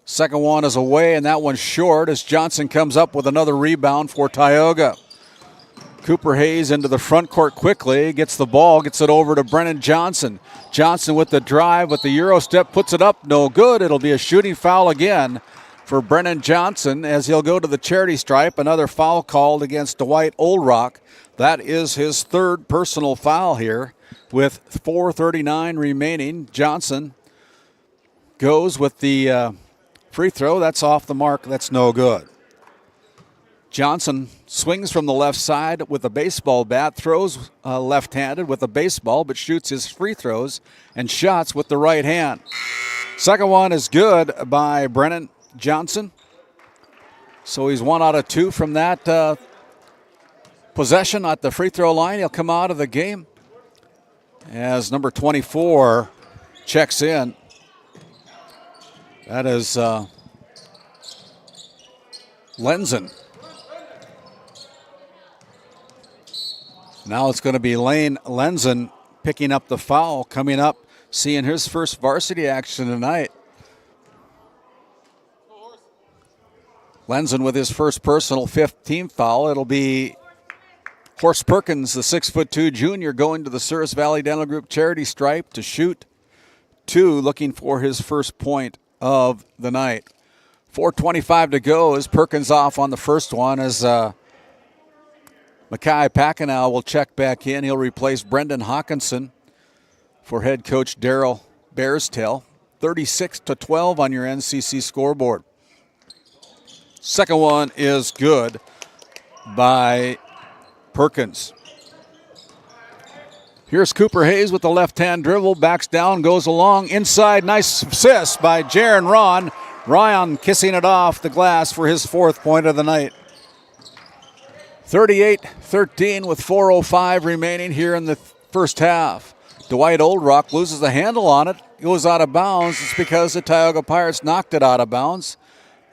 Second one is away, and that one's short as Johnson comes up with another rebound for Tioga. Cooper Hayes into the front court quickly, gets the ball, gets it over to Brennan Johnson. Johnson with the drive, with the Euro step, puts it up, no good. It'll be a shooting foul again for Brennan Johnson as he'll go to the charity stripe. Another foul called against Dwight Oldrock. That is his third personal foul here with 4:39 remaining. Johnson goes with the free throw. That's off the mark. That's no good. Johnson swings from the left side with a baseball bat, throws left-handed with a baseball, but shoots his free throws and shots with the right hand. Second one is good by Brennan Johnson. So he's 1 out of 2 from that possession at the free throw line. He'll come out of the game as number 24 checks in. That is Lenzen. Now it's going to be Lane Lenzen picking up the foul, coming up, seeing his first varsity action tonight. Lenzen with his first personal 5th team foul. It'll be Horst Perkins, the 6'2" junior, going to the Souris Valley Dental Group charity stripe to shoot 2, looking for his first point of the night. 4:25 to go as Perkins off on the first one as Mackay Packenow will check back in. He'll replace Brendan Hawkinson for head coach Daryl Bearstail. 36-12 on your NCC scoreboard. Second one is good by Perkins. Here's Cooper Hayes with the left-hand dribble, backs down, goes along, inside, nice assist by Jaron Ron. Ryan kissing it off the glass for his 4th point of the night. 38-13 with 4:05 remaining here in the first half. Dwight Oldrock loses the handle on it, goes out of bounds. It's because the Tioga Pirates knocked it out of bounds.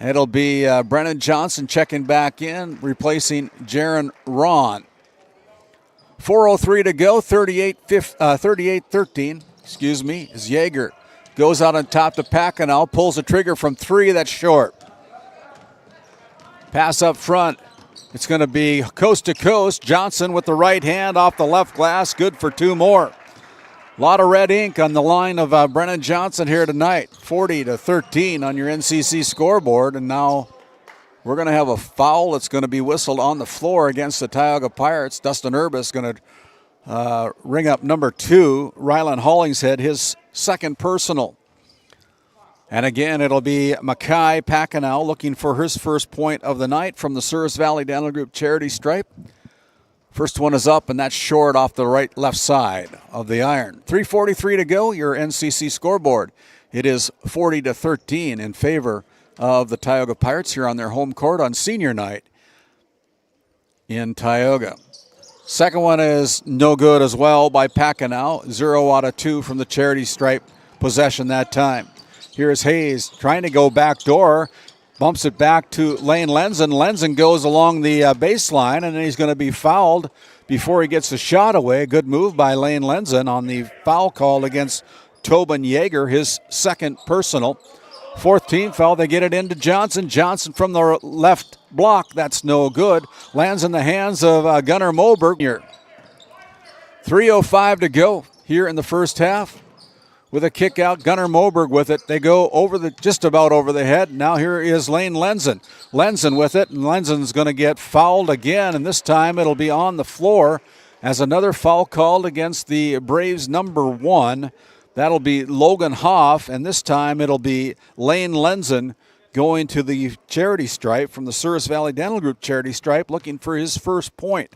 It'll be Brennan Johnson checking back in, replacing Jaron Ron. 4:03 to go, 38-13, as Yeager goes out on top to Packenow, pulls the trigger from 3, that's short. Pass up front. It's going to be coast to coast. Johnson with the right hand off the left glass, good for 2 more. A lot of red ink on the line of Brennan Johnson here tonight. 40-13 on your NCC scoreboard, and now we're going to have a foul that's going to be whistled on the floor against the Tioga Pirates. Dustin Urbis is going to ring up number 2, Rylan Hollingshead, his 2nd personal. And again, it'll be Mackay Packenow looking for his first point of the night from the Souris Valley Dental Group charity stripe. First one is up, and that's short off the left side of the iron. 3:43 to go, your NCC scoreboard. It is 40-13 in favor of the Tioga Pirates here on their home court on senior night in Tioga. Second one is no good as well by Packenow. 0 out of 2 from the charity stripe possession that time. Here's Hayes trying to go back door, bumps it back to Lane Lenzen. Lenzen goes along the baseline, and then he's going to be fouled before he gets the shot away. Good move by Lane Lenzen on the foul call against Tobin Yeager, his 2nd personal. 4th team foul, they get it into Johnson. Johnson from the left block, that's no good. Lands in the hands of Gunnar Moberg here. 3:05 to go here in the first half. With a kick out, Gunnar Moberg with it. They go over just about over the head. Now here is Lane Lenzen. Lenzen with it, and Lenzen's going to get fouled again, and this time it'll be on the floor as another foul called against the Braves number 1. That'll be Logan Hoff, and this time it'll be Lane Lenzen going to the charity stripe from the Souris Valley Dental Group charity stripe, looking for his first point.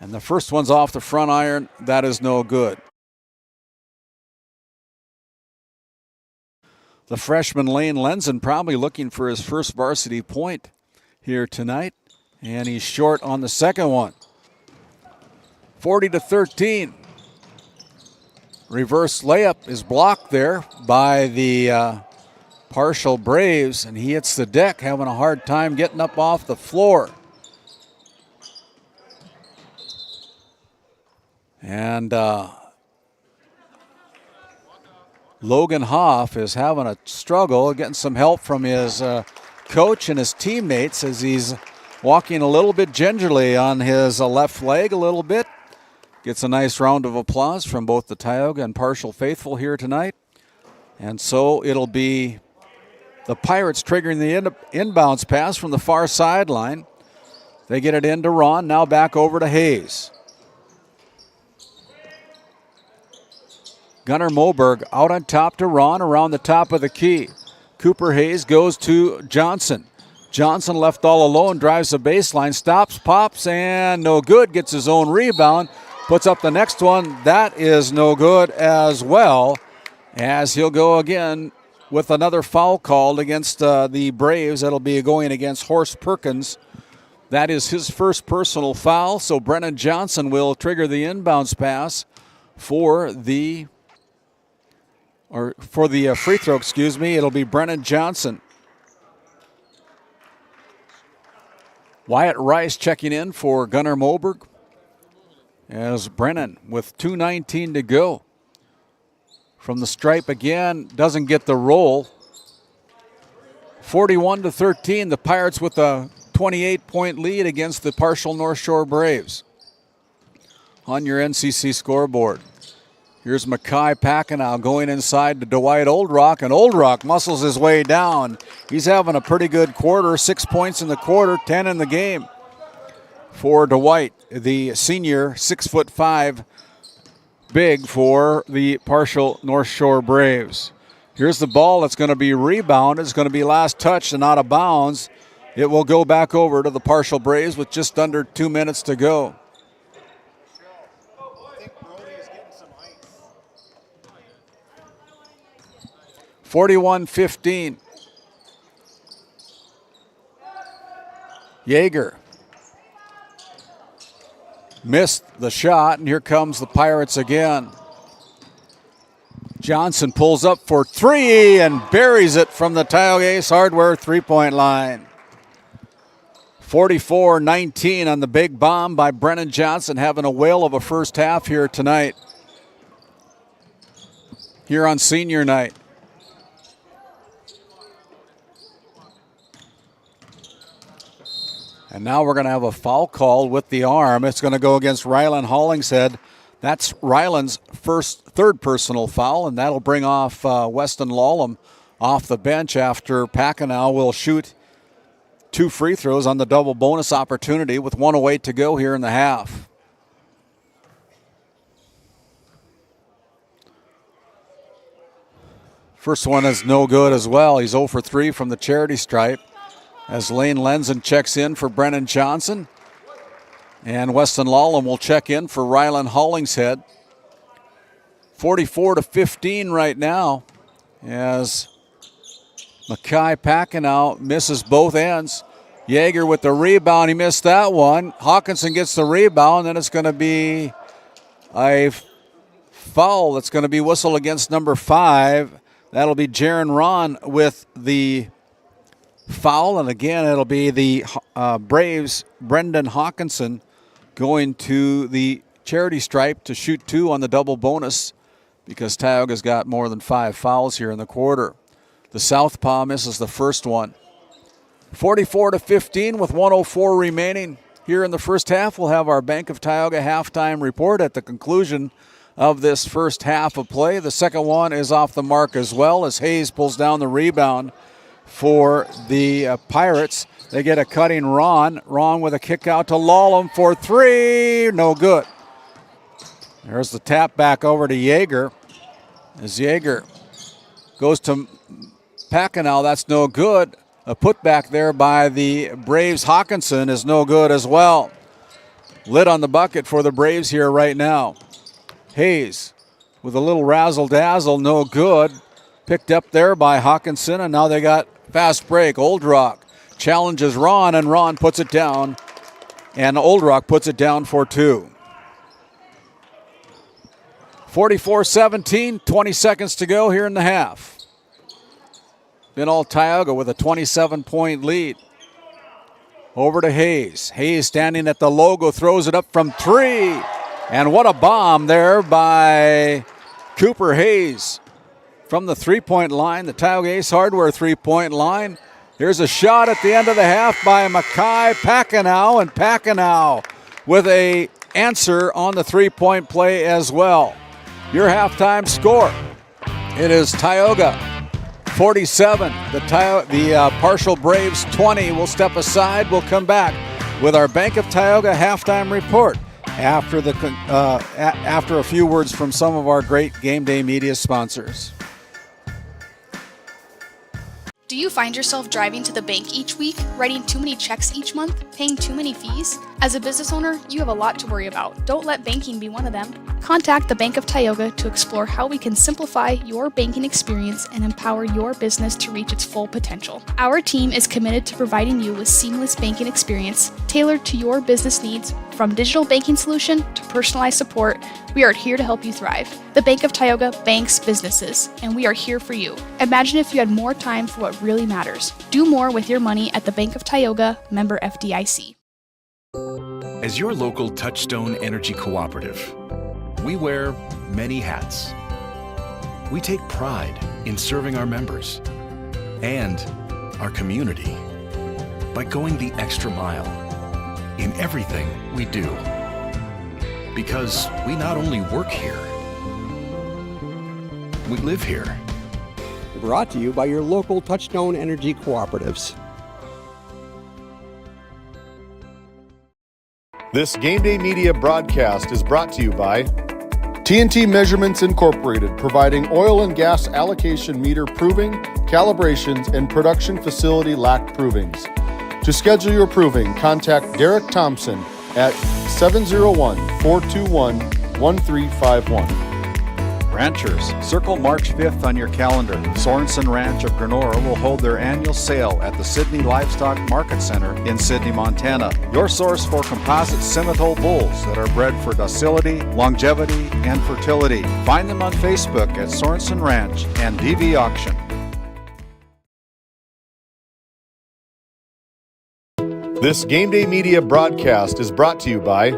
And the first one's off the front iron. That is no good. The freshman Lane Lenzen probably looking for his first varsity point here tonight, and he's short on the second one. 40-13. Reverse layup is blocked there by the Parshall Braves, and he hits the deck, having a hard time getting up off the floor. And Logan Hoff is having a struggle, getting some help from his coach and his teammates as he's walking a little bit gingerly on his left leg a little bit. Gets a nice round of applause from both the Tioga and Parshall faithful here tonight. And so it'll be the Pirates triggering the inbounds pass from the far sideline. They get it into Ron, now back over to Hayes. Gunnar Moberg out on top to Ron around the top of the key. Cooper Hayes goes to Johnson. Johnson left all alone, drives the baseline, stops, pops, and no good. Gets his own rebound, puts up the next one. That is no good as well, as he'll go again with another foul called against the Braves. That'll be going against Horst Perkins. That is his first personal foul, so Brennan Johnson will trigger the inbounds pass for the free throw, excuse me. It'll be Brennan Johnson. Wyatt Rice checking in for Gunnar Moberg as Brennan with 2:19 to go. From the stripe again, doesn't get the roll. 41-13, the Pirates with a 28-point lead against the Parshall North Shore Braves. On your NCC scoreboard. Here's Mackay Packenow going inside to Dwight Oldrock, and Oldrock muscles his way down. He's having a pretty good quarter, 6 points in the quarter, 10 in the game for Dwight, the senior, 6'5" big for the Parshall North Shore Braves. Here's the ball that's going to be rebounded. It's going to be last touched and out of bounds. It will go back over to the Parshall Braves with just under 2 minutes to go. 41-15. Yeager missed the shot, and here comes the Pirates again. Johnson pulls up for three and buries it from the Tioga Ace Hardware three-point line. 44-19 on the big bomb by Brennan Johnson, having a whale of a first half here tonight, here on senior night. And now we're going to have a foul call with the arm. It's going to go against Rylan Hollingshead. That's Rylan's third personal foul, and that'll bring off Weston Lallam off the bench after Packenow will shoot 2 free throws on the double bonus opportunity with 1:08 to go here in the half. First one is no good as well. He's 0 for 3 from the charity stripe, as Lane Lenzen checks in for Brennan Johnson. And Weston Lallam will check in for Rylan Hollingshead. 44-15 right now, as Mackay Packenow misses both ends. Yeager with the rebound. He missed that one. Hawkinson gets the rebound. Then it's going to be a foul that's going to be whistled against number 5. That'll be Jaron Ron with the foul. And again, it'll be the Braves' Brendan Hawkinson going to the charity stripe to shoot 2 on the double bonus, because Tioga's got more than 5 fouls here in the quarter. The southpaw misses the first one. 44-15 with 1:04 remaining here in the first half. We'll have our Bank of Tioga halftime report at the conclusion of this first half of play. The second one is off the mark as well, as Hayes pulls down the rebound for the Pirates. They get a cutting Ron. Ron with a kick out to Lallam for 3. No good. There's the tap back over to Yeager. As Yeager goes to Packenow, that's no good. A putback there by the Braves. Hawkinson is no good as well. Lid on the bucket for the Braves here right now. Hayes with a little razzle-dazzle, no good. Picked up there by Hawkinson, and now they got fast break. Oldrock challenges Ron, and Ron puts it down, and Oldrock puts it down for 2. 44-17, 20 seconds to go here in the half. Been all Tioga with a 27-point lead. Over to Hayes. Hayes standing at the logo, throws it up from 3. And what a bomb there by Cooper Hayes from the three-point line, the Tioga Ace Hardware three-point line. Here's a shot at the end of the half by Mackay Packenow, and Packenow with a answer on the three-point play as well. Your halftime score, it is Tioga 47, the Parshall Braves 20. We'll step aside. We'll come back with our Bank of Tioga halftime report after a few words from some of our great Game Day media sponsors. Do you find yourself driving to the bank each week, writing too many checks each month, paying too many fees? As a business owner, you have a lot to worry about. Don't let banking be one of them. Contact the Bank of Tioga to explore how we can simplify your banking experience and empower your business to reach its full potential. Our team is committed to providing you with seamless banking experience tailored to your business needs. From digital banking solution to personalized support, we are here to help you thrive. The Bank of Tioga banks businesses, and we are here for you. Imagine if you had more time for what really matters. Do more with your money at the Bank of Tioga, member FDIC. As your local Touchstone Energy Cooperative, we wear many hats. We take pride in serving our members and our community by going the extra mile in everything we do. Because we not only work here, we live here. Brought to you by your local Touchstone Energy Cooperatives. This Game Day Media broadcast is brought to you by TNT Measurements Incorporated, providing oil and gas allocation meter proving, calibrations, and production facility lack provings. To schedule your proving, contact Derek Thompson at 701-421-1351. Ranchers, circle March 5th on your calendar. Sorensen Ranch of Granora will hold their annual sale at the Sydney Livestock Market Center in Sydney, Montana. Your source for composite Simmental bulls that are bred for docility, longevity, and fertility. Find them on Facebook at Sorensen Ranch and DV Auction. This Game Day Media broadcast is brought to you by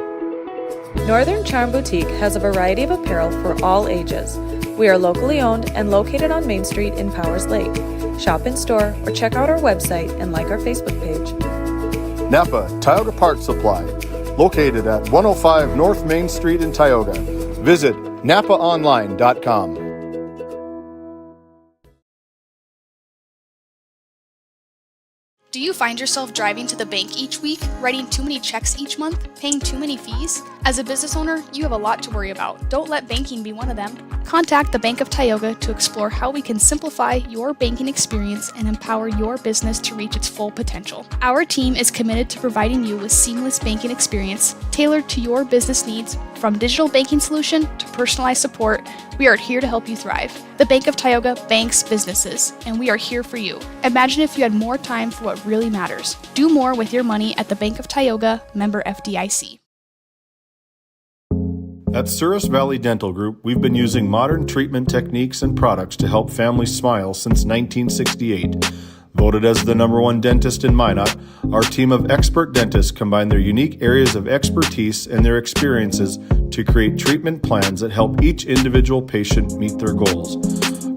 Northern Charm Boutique has a variety of apparel for all ages. We are locally owned and located on Main Street in Powers Lake. Shop in store or check out our website and like our Facebook page. Napa Tioga Parts Supply, located at 105 North Main Street in Tioga. Visit napaonline.com. Do you find yourself driving to the bank each week, writing too many checks each month, paying too many fees? As a business owner, you have a lot to worry about. Don't let banking be one of them. Contact the Bank of Tioga to explore how we can simplify your banking experience and empower your business to reach its full potential. Our team is committed to providing you with seamless banking experience tailored to your business needs. From digital banking solution to personalized support, we are here to help you thrive. The Bank of Tioga banks businesses, and we are here for you. Imagine if you had more time for what really matters. Do more with your money at the Bank of Tioga, member FDIC. At Souris Valley Dental Group, we've been using modern treatment techniques and products to help families smile since 1968. Voted as the #1 dentist in Minot, our team of expert dentists combine their unique areas of expertise and their experiences to create treatment plans that help each individual patient meet their goals.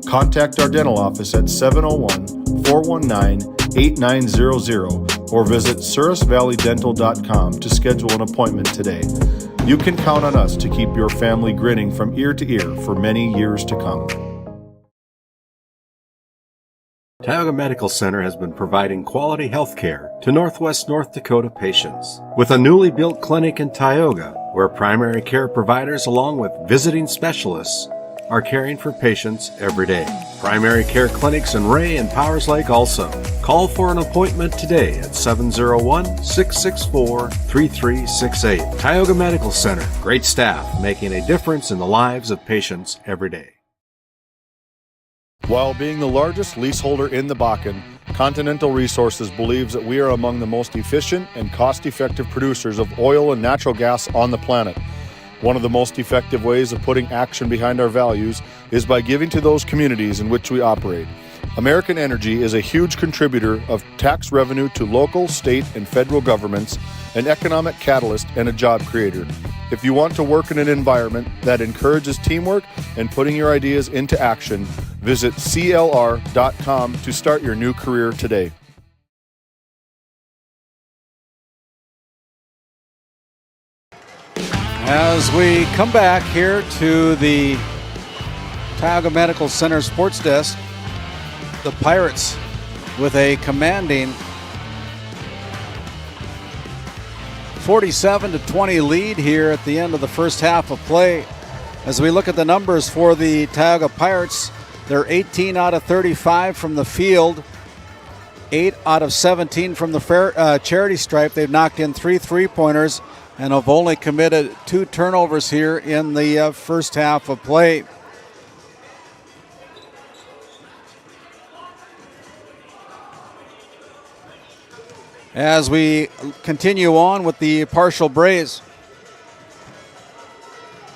Contact our dental office at 701-419-8900 or visit sourisvalleydental.com to schedule an appointment today. You can count on us to keep your family grinning from ear to ear for many years to come. Tioga Medical Center has been providing quality health care to Northwest North Dakota patients. With a newly built clinic in Tioga, where primary care providers along with visiting specialists are caring for patients every day. Primary care clinics in Ray and Powers Lake also. Call for an appointment today at 701-664-3368. Tioga Medical Center. Great staff making a difference in the lives of patients every day. While being the largest leaseholder in the Bakken, Continental Resources believes that we are among the most efficient and cost-effective producers of oil and natural gas on the planet. One of the most effective ways of putting action behind our values is by giving to those communities in which we operate. American Energy is a huge contributor of tax revenue to local, state, and federal governments, an economic catalyst, and a job creator. If you want to work in an environment that encourages teamwork and putting your ideas into action, visit CLR.com to start your new career today. As we come back here to the Tioga Medical Center Sports Desk, the Pirates with a commanding 47-20 lead here at the end of the first half of play. As we look at the numbers for the Tioga Pirates, they're 18 out of 35 from the field, 8 out of 17 from the charity stripe. They've knocked in 3 3-pointers and have only committed 2 turnovers here in the first half of play. As we continue on with the Parshall Braves,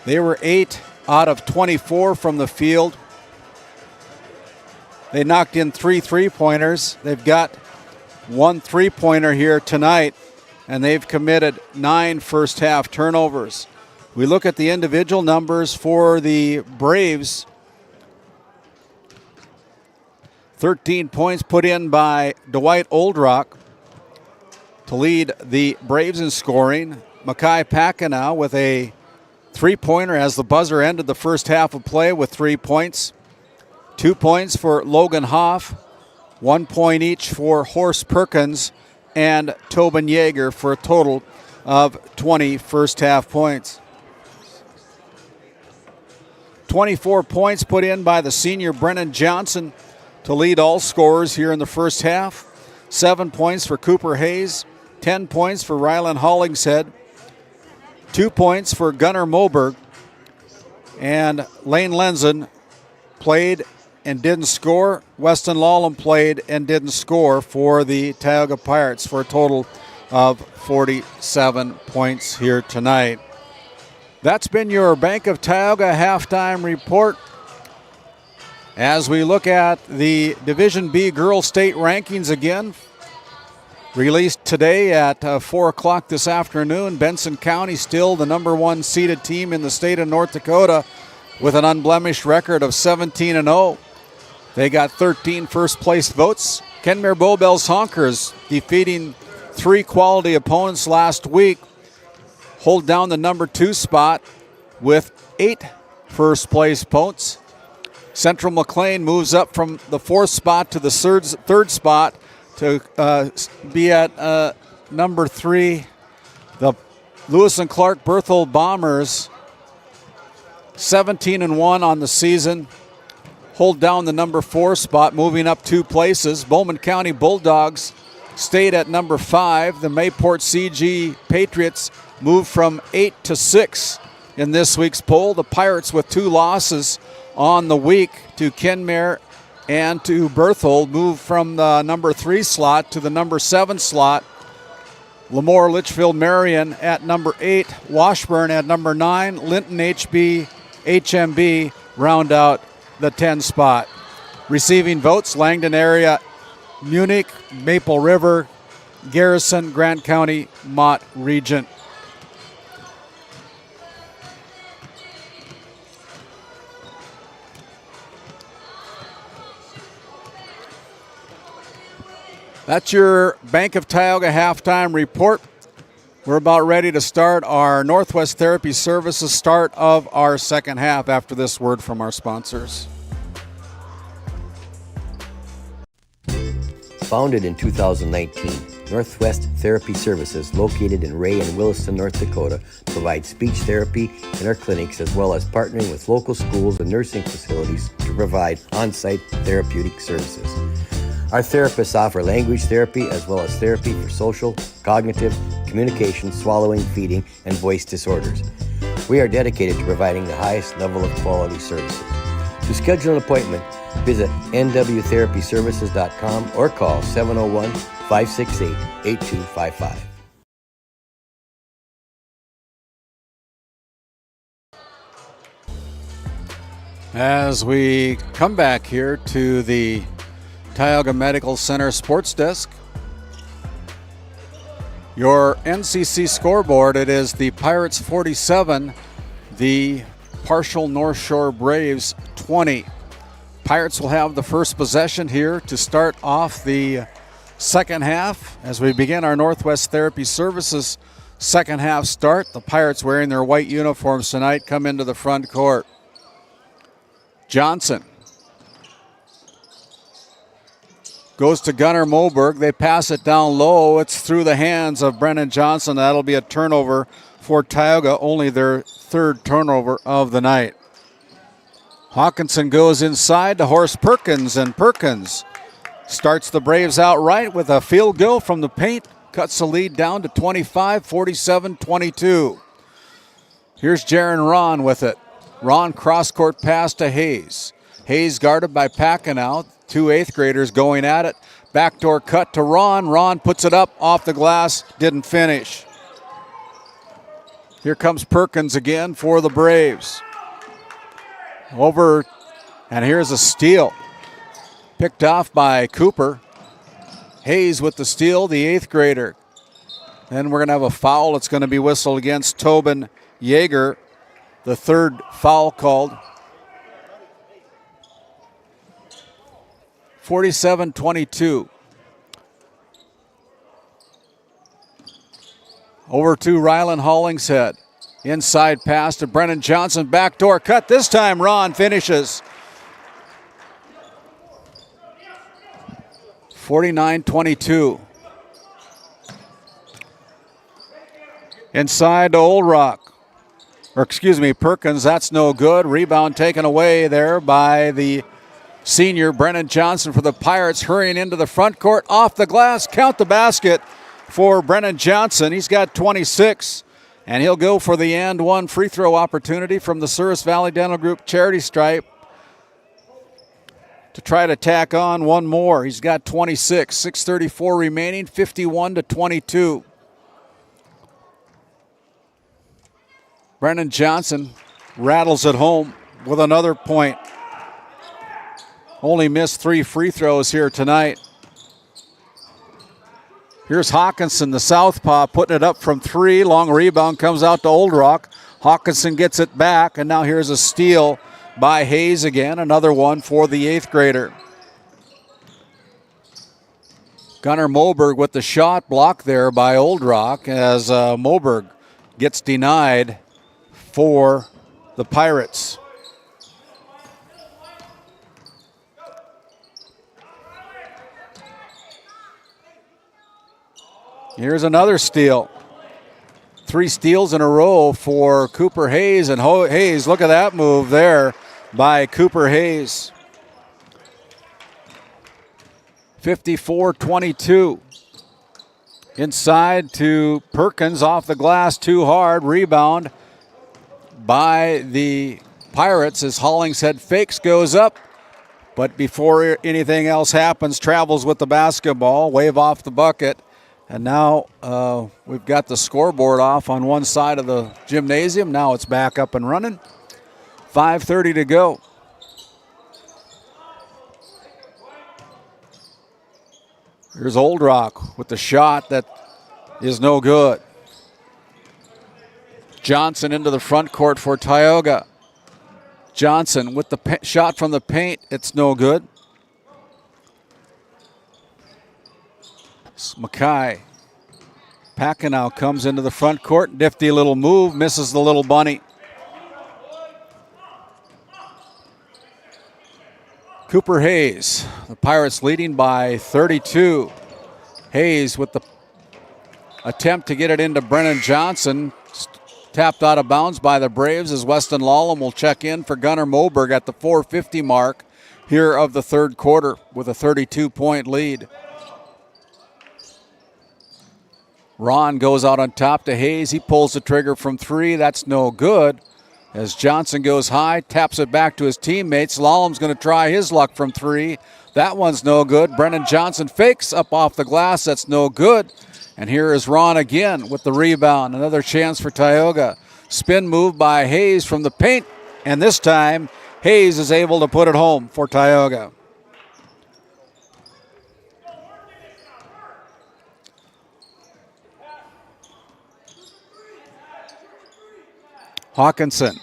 they were 8 out of 24 from the field. They knocked in 3 3-pointers. They've got 1 3-pointer here tonight, and they've committed 9 first half turnovers. We look at the individual numbers for the Braves. 13 points put in by Dwight Oldrock to lead the Braves in scoring. Makai Pakanow with a 3-pointer as the buzzer ended the first half of play with 3 points. 2 points for Logan Hoff, 1 point each for Horst Perkins and Tobin Yeager for a total of 20 first half points. 24 points put in by the senior Brennan Johnson to lead all scorers here in the first half. 7 points for Cooper Hayes, 10 points for Rylan Hollingshead, 2 points for Gunnar Moberg, and Lane Lenzen played and didn't score. Weston Lawlam played and didn't score for the Tioga Pirates for a total of 47 points here tonight. That's been your Bank of Tioga halftime report. As we look at the Division B Girls State rankings again, released today at 4 o'clock this afternoon, Benson County still the number 1 seeded team in the state of North Dakota with an unblemished record of 17-0. They got 13 first-place votes. Kenmare Bowbells Honkers defeating 3 quality opponents last week hold down the number 2 spot with 8 first-place votes. Central McLean moves up from the 4th spot to the 3rd spot to be at number 3. The Lewis and Clark Berthold Bombers, 17-1 on the season, hold down the number 4 spot, moving up 2 places. Bowman County Bulldogs stayed at number 5. The Mayport CG Patriots moved from 8 to 6 in this week's poll. The Pirates with 2 losses on the week to Kenmare and to Berthold moved from the number 3 slot to the number 7 slot. Lemoore Litchfield Marion at number 8, Washburn at number 9, Linton HMB round out the 10 spot. Receiving votes, Langdon area, Munich, Maple River, Garrison, Grant County, Mott Region. That's your Bank of Tioga halftime report. We're about ready to start our Northwest Therapy Services start of our second half after this word from our sponsors. Founded in 2019, Northwest Therapy Services, located in Ray and Williston, North Dakota, provides speech therapy in our clinics as well as partnering with local schools and nursing facilities to provide on-site therapeutic services. Our therapists offer language therapy as well as therapy for social, cognitive, communication, swallowing, feeding, and voice disorders. We are dedicated to providing the highest level of quality services. To schedule an appointment, visit nwtherapyservices.com or call 701-568-8255. As we come back here to the Tioga Medical Center Sports Desk. Your NCC scoreboard, it is the Pirates 47, the Parshall North Shore Braves 20. Pirates will have the first possession here to start off the second half as we begin our Northwest Therapy Services second half start. The Pirates, wearing their white uniforms tonight, come into the front court. Johnson goes to Gunnar Moberg. They pass it down low. It's through the hands of Brennan Johnson. That'll be a turnover for Tioga, only their third turnover of the night. Hawkinson goes inside to Horace Perkins, and Perkins starts the Braves out right with a field goal from the paint. Cuts the lead down to 25, 47-22. Here's Jaron Ron with it. Ron cross-court pass to Hayes. Hayes guarded by Packenow. Two 8th graders going at it. Backdoor cut to Ron. Ron puts it up off the glass. Didn't finish. Here comes Perkins again for the Braves. Over, and here's a steal. Picked off by Cooper. Hayes with the steal, the 8th grader. Then we're going to have a foul. It's going to be whistled against Tobin Yeager. The third foul called. 47-22. Over to Rylan Hollingshead. Inside pass to Brennan Johnson. Backdoor cut. This time Ron finishes. 49-22. Inside to Old Rock. Perkins. That's no good. Rebound taken away there by the senior Brennan Johnson for the Pirates, hurrying into the front court. Off the glass. Count the basket for Brennan Johnson. He's got 26. And he'll go for the and one free throw opportunity from the Souris Valley Dental Group charity stripe to try to tack on one more. He's got 26, 6:34 remaining, 51-22. Brennan Johnson rattles it home with another point. Only missed 3 free throws here tonight. Here's Hawkinson, the southpaw, putting it up from 3. Long rebound comes out to Old Rock. Hawkinson gets it back, and now here's a steal by Hayes again. Another one for the 8th grader. Gunnar Moberg with the shot blocked there by Old Rock as Moberg gets denied for the Pirates. Here's another steal. 3 steals in a row for Cooper Hayes. And Hayes, look at that move there by Cooper Hayes. 54-22. Inside to Perkins, off the glass, too hard. Rebound by the Pirates as Hollingshead fakes, goes up. But before anything else happens, travels with the basketball, wave off the bucket. And now we've got the scoreboard off on one side of the gymnasium. Now it's back up and running. 5:30 to go. Here's Old Rock with the shot that is no good. Johnson into the front court for Tioga. Johnson with the shot from the paint. It's no good. Mackay. Packenow comes into the front court. Nifty little move. Misses the little bunny. Cooper Hayes. The Pirates leading by 32. Hayes with the attempt to get it into Brennan Johnson. Tapped out of bounds by the Braves as Weston Lallam will check in for Gunnar Moberg at the 4:50 mark here of the third quarter with a 32-point lead. Ron goes out on top to Hayes. He pulls the trigger from 3. That's no good. As Johnson goes high, taps it back to his teammates. Lallam's going to try his luck from 3. That one's no good. Brennan Johnson fakes up off the glass. That's no good. And here is Ron again with the rebound. Another chance for Tioga. Spin move by Hayes from the paint. And this time, Hayes is able to put it home for Tioga. Hawkinson.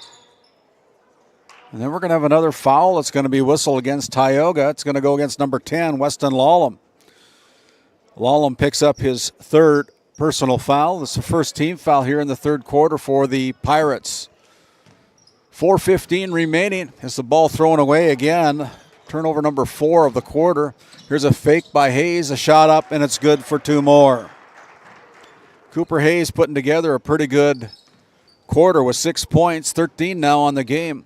And then we're going to have another foul. It's going to be whistled against Tioga. It's going to go against number 10, Weston Lallam. Lallam picks up his third personal foul. This is the first team foul here in the third quarter for the Pirates. 4:15 remaining as the ball thrown away again. Turnover number 4 of the quarter. Here's a fake by Hayes, a shot up, and it's good for 2 more. Cooper Hayes putting together a pretty good quarter with 6 points, 13 now on the game.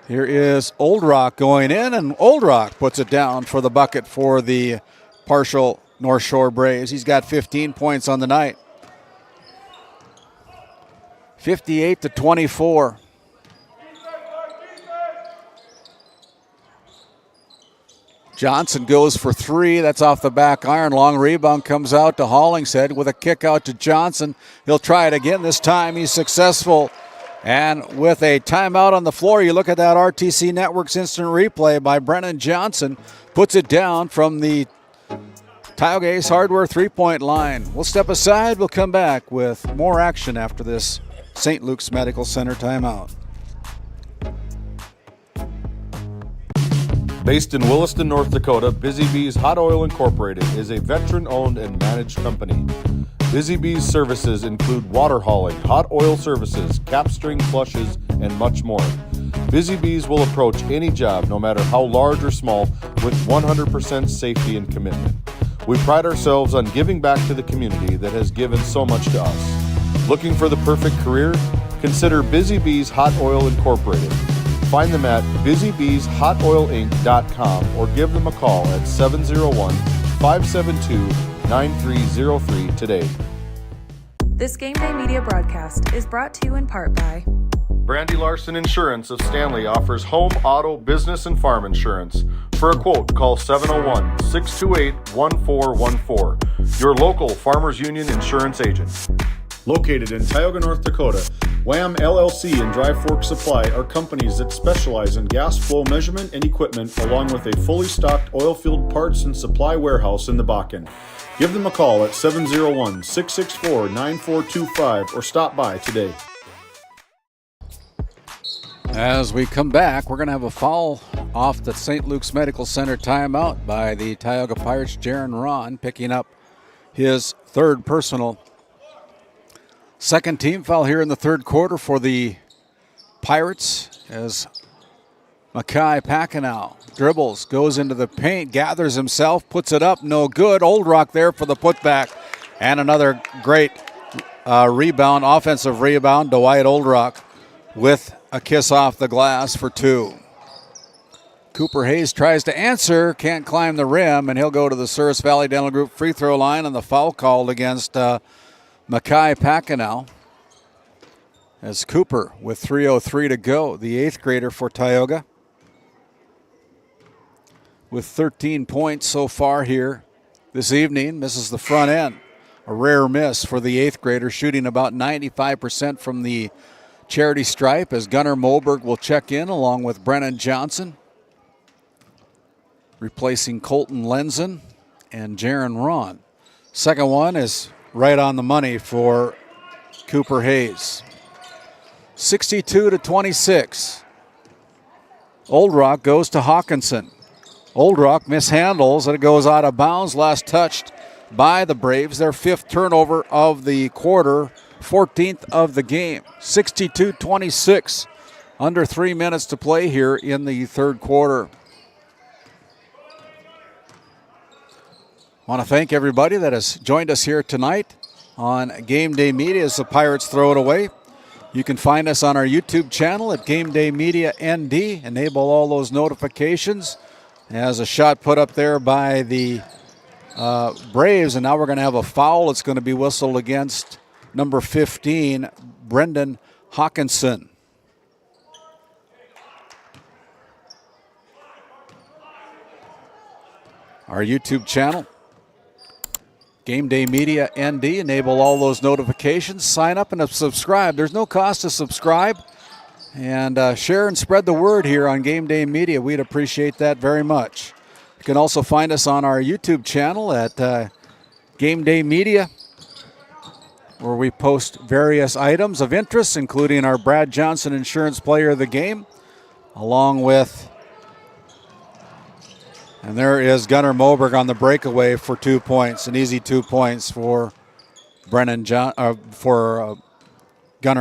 Here is Old Rock going in, and Old Rock puts it down for the bucket for the Parshall North Shore Braves. He's got 15 points on the night. 58-24. Johnson goes for 3. That's off the back iron. Long rebound comes out to Hollingshead with a kick out to Johnson. He'll try it again. This time he's successful. And with a timeout on the floor, you look at that RTC Network's instant replay by Brennan Johnson. Puts it down from the Tioga Ace Hardware three-point line. We'll step aside. We'll come back with more action after this St. Luke's Medical Center timeout. Based in Williston, North Dakota, Busy Bees Hot Oil Incorporated is a veteran-owned and managed company. Busy Bees services include water hauling, hot oil services, cap string flushes, and much more. Busy Bees will approach any job, no matter how large or small, with 100% safety and commitment. We pride ourselves on giving back to the community that has given so much to us. Looking for the perfect career? Consider Busy Bees Hot Oil Incorporated. Find them at busybeeshotoilinc.com or give them a call at 701-572-9303 today. This Game Day media broadcast is brought to you in part by Brandy Larson Insurance of Stanley offers home, auto, business, and farm insurance. For a quote, call 701-628-1414. Your local Farmers Union insurance agent. Located in Tioga, North Dakota, Wham LLC and Dry Fork Supply are companies that specialize in gas flow measurement and equipment, along with a fully stocked oil field parts and supply warehouse in the Bakken. Give them a call at 701-664-9425 or stop by today. As we come back, we're going to have a foul off the St. Luke's Medical Center timeout by the Tioga Pirates. Jaron Ron picking up his third personal. Second team foul here in the third quarter for the Pirates as Mackay Packenow dribbles, goes into the paint, gathers himself, puts it up, no good. Old Rock there for the putback. And another great rebound, offensive rebound, Dwight Old Rock with a kiss off the glass for 2. Cooper Hayes tries to answer, can't climb the rim, and he'll go to the Souris Valley Dental Group free throw line, and the foul called against Mackay Packenow as Cooper with 3:03 to go, the 8th grader for Tioga, with 13 points so far here this evening. Misses the front end. A rare miss for the 8th grader, shooting about 95% from the charity stripe as Gunnar Moberg will check in along with Brennan Johnson, replacing Colton Lenzen and Jaron Ron. Second one is right on the money for Cooper Hayes. 62-26. Old Rock goes to Hawkinson. Old Rock mishandles and it goes out of bounds. Last touched by the Braves. Their 5th turnover of the quarter, 14th of the game. 62-26. Under 3 minutes to play here in the third quarter. I want to thank everybody that has joined us here tonight on Game Day Media as the Pirates throw it away. You can find us on our YouTube channel at Game Day Media ND. Enable all those notifications. As a shot put up there by the Braves, and now we're going to have a foul. It's going to be whistled against number 15, Brendan Hawkinson. Our YouTube channel, Game Day Media ND. Enable all those notifications. Sign up and subscribe. There's no cost to subscribe. And share and spread the word here on Game Day Media. We'd appreciate that very much. You can also find us on our YouTube channel at Game Day Media. where we post various items of interest, including our Brad Johnson Insurance Player of the Game, along with, and there is Gunnar Moberg on the breakaway for 2 points, an easy 2 points for Gunnar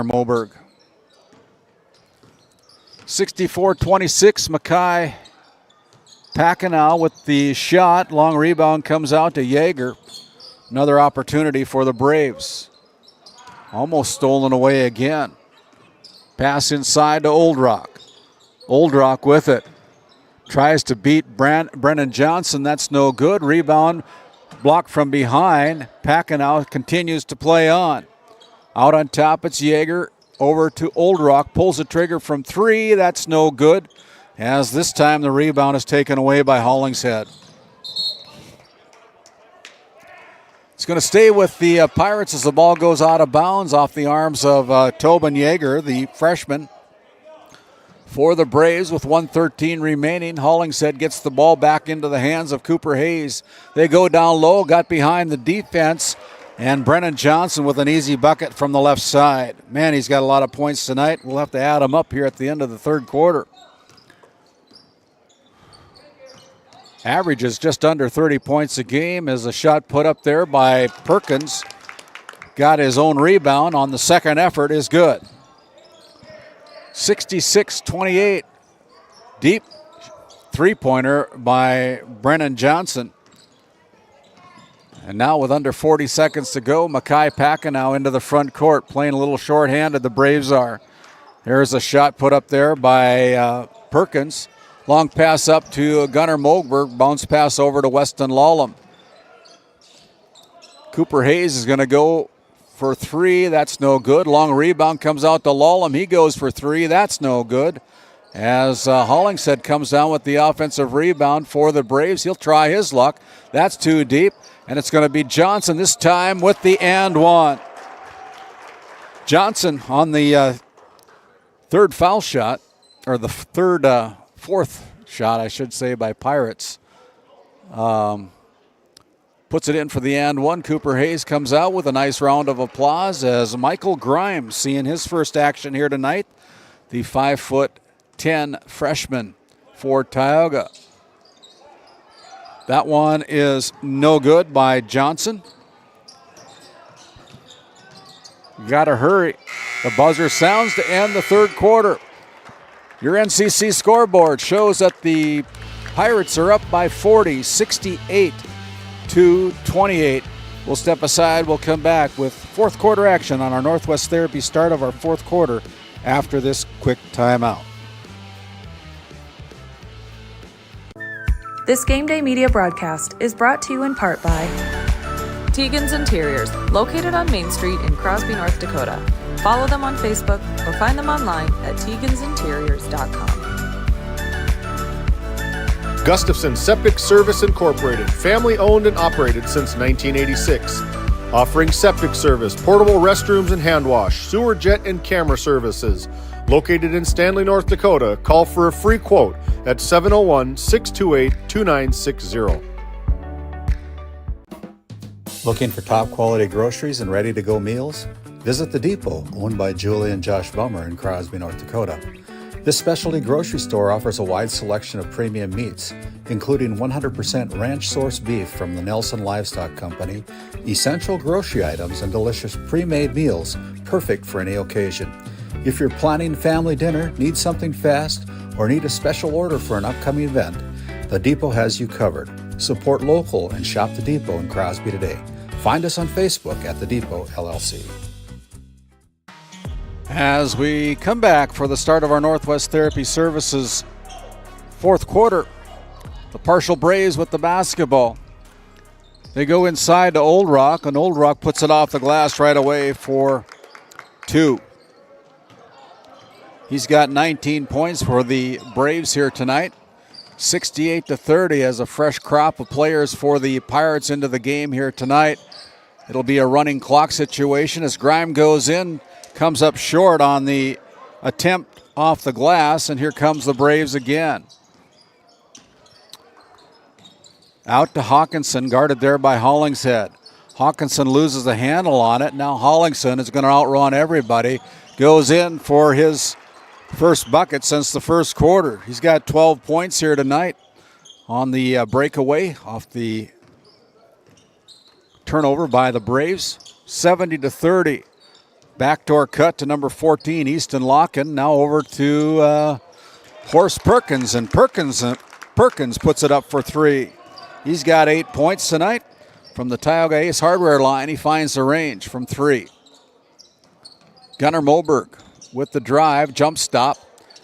Moberg. 64-26, Mackay Packenow with the shot. Long rebound comes out to Yeager. Another opportunity for the Braves. Almost stolen away again. Pass inside to Old Rock. Old Rock with it. Tries to beat Brennan Johnson. That's no good. Rebound blocked from behind. Packenow continues to play on. Out on top, it's Yeager. Over to Old Rock. Pulls the trigger from three. That's no good. As this time the rebound is taken away by Hollingshead. It's going to stay with the Pirates as the ball goes out of bounds off the arms of Tobin Yeager, the freshman. For the Braves with 1:13 remaining, Hollingshead gets the ball back into the hands of Cooper Hayes. They go down low, got behind the defense, and Brennan Johnson with an easy bucket from the left side. Man, he's got a lot of points tonight. We'll have to add him up here at the end of the third quarter. Averages just under 30 points a game as a shot put up there by Perkins. Got his own rebound on the second effort is good. 66-28. Deep three-pointer by Brennan Johnson. And now with under 40 seconds to go, Mackay Packenow into the front court, playing a little short-handed, the Braves are. There's a shot put up there by Perkins. Long pass up to Gunnar Moberg. Bounce pass over to Weston Lawlem. Cooper Hayes is going to go for three. That's no good. Long rebound comes out to Lawlem. He goes for three. That's no good. As Hollingshead comes down with the offensive rebound for the Braves. He'll try his luck. That's too deep. And it's going to be Johnson this time with the and one. Johnson on the third foul shot, or the fourth shot, I should say, by Pirates. Puts it in for the and one. Cooper Hayes comes out with a nice round of applause as Michael Grimes seeing his first action here tonight. The 5'10" freshman for Tioga. That one is no good by Johnson. Got to hurry. The buzzer sounds to end the third quarter. Your NCC scoreboard shows that the Pirates are up by 40, 68-28. We'll step aside. We'll come back with fourth quarter action on our Northwest Therapy start of our fourth quarter after this quick timeout. This Game Day media broadcast is brought to you in part by Tegan's Interiors, located on Main Street in Crosby, North Dakota. Follow them on Facebook or find them online at tegansinteriors.com. Gustafson Septic Service Incorporated, family owned and operated since 1986. Offering septic service, portable restrooms and hand wash, sewer jet and camera services. Located in Stanley, North Dakota, call for a free quote at 701-628-2960. Looking for top quality groceries and ready to go meals? Visit The Depot, owned by Julie and Josh Bummer in Crosby, North Dakota. This specialty grocery store offers a wide selection of premium meats, including 100% ranch source beef from the Nelson Livestock Company, essential grocery items, and delicious pre-made meals perfect for any occasion. If you're planning family dinner, need something fast, or need a special order for an upcoming event, The Depot has you covered. Support local and shop The Depot in Crosby today. Find us on Facebook at The Depot LLC. As we come back for the start of our Northwest Therapy Services fourth quarter, the Parshall Braves with the basketball. They go inside to Old Rock, and Old Rock puts it off the glass right away for two. He's got 19 points for the Braves here tonight. 68-30 as a fresh crop of players for the Pirates into the game here tonight. It'll be a running clock situation as Grime goes in, comes up short on the attempt off the glass, and here comes the Braves again. Out to Hawkinson, guarded there by Hollingshead. Hawkinson loses the handle on it. Now Hollingson is going to outrun everybody. Goes in for his first bucket since the first quarter. He's got 12 points here tonight on the breakaway off the turnover by the Braves. 70-30. Backdoor cut to number 14, Easton Locken. Now over to Horst Perkins, and Perkins puts it up for three. He's got 8 points tonight from the Tioga Ace Hardware line. He finds the range from three. Gunnar Moberg with the drive, jump stop,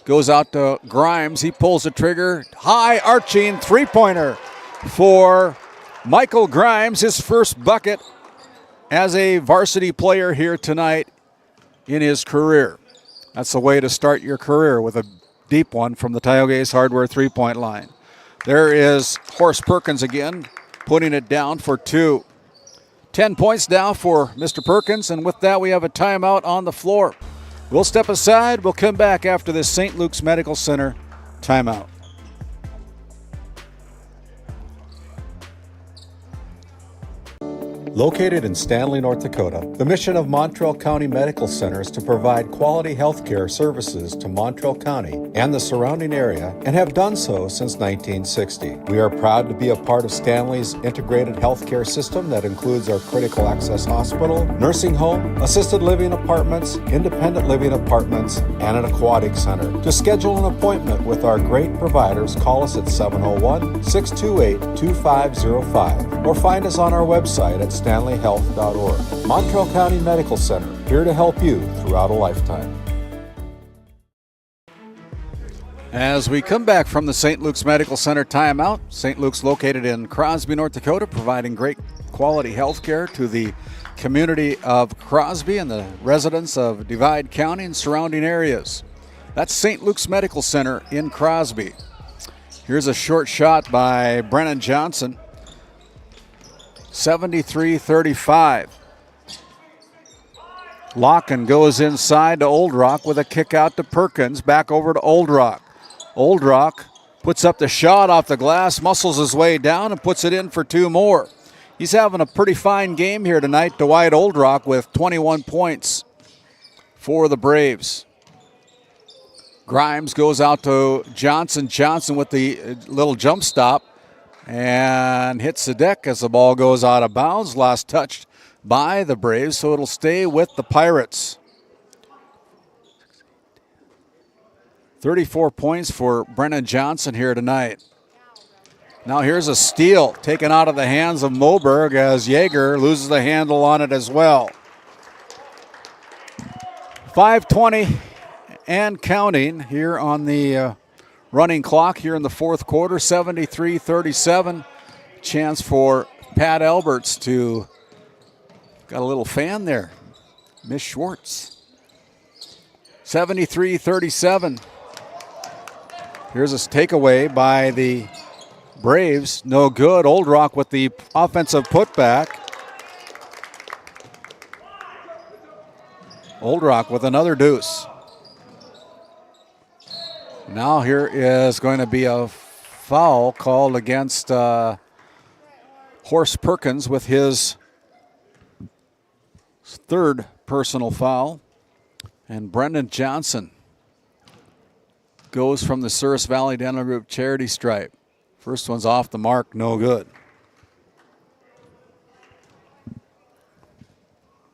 goes out to Grimes. He pulls the trigger, high arching three-pointer for Michael Grimes, his first bucket as a varsity player here tonight in his career. That's the way to start your career, with a deep one from the Tioga Ace Hardware three-point line. There is Horst Perkins again, putting it down for two. 10 points now for Mr. Perkins, and with that we have a timeout on the floor. We'll step aside. We'll come back after this St. Luke's Medical Center timeout. Located in Stanley, North Dakota, the mission of Montreal County Medical Center is to provide quality health care services to Montreal County and the surrounding area, and have done so since 1960. We are proud to be a part of Stanley's integrated healthcare system that includes our critical access hospital, nursing home, assisted living apartments, independent living apartments, and an aquatic center. To schedule an appointment with our great providers, call us at 701-628-2505 or find us on our website at stanleyhealth.org. Montreal County Medical Center, here to help you throughout a lifetime. As we come back from the St. Luke's Medical Center timeout, St. Luke's located in Crosby, North Dakota, providing great quality health care to the community of Crosby and the residents of Divide County and surrounding areas. That's St. Luke's Medical Center in Crosby. Here's a short shot by Brennan Johnson. 73-35. Locken goes inside to Old Rock with a kick out to Perkins. Back over to Old Rock. Old Rock puts up the shot off the glass, muscles his way down, and puts it in for two more. He's having a pretty fine game here tonight, Dwight Old Rock, with 21 points for the Braves. Grimes goes out to Johnson. Johnson with the little jump stop and hits the deck as the ball goes out of bounds. Last touched by the Braves, so it'll stay with the Pirates. 34 points for Brennan Johnson here tonight. Now here's a steal taken out of the hands of Moberg as Yeager loses the handle on it as well. 5:20 and counting here on the running clock here in the fourth quarter. 73-37. Chance for Pat Alberts to, got a little fan there, Miss Schwartz. 73-37. Here's a takeaway by the Braves. No good. Old Rock with the offensive putback. Old Rock with another deuce. Now here is going to be a foul called against Horst Perkins with his third personal foul. And Brendan Johnson goes from the Souris Valley Dental Group charity stripe. First one's off the mark, no good.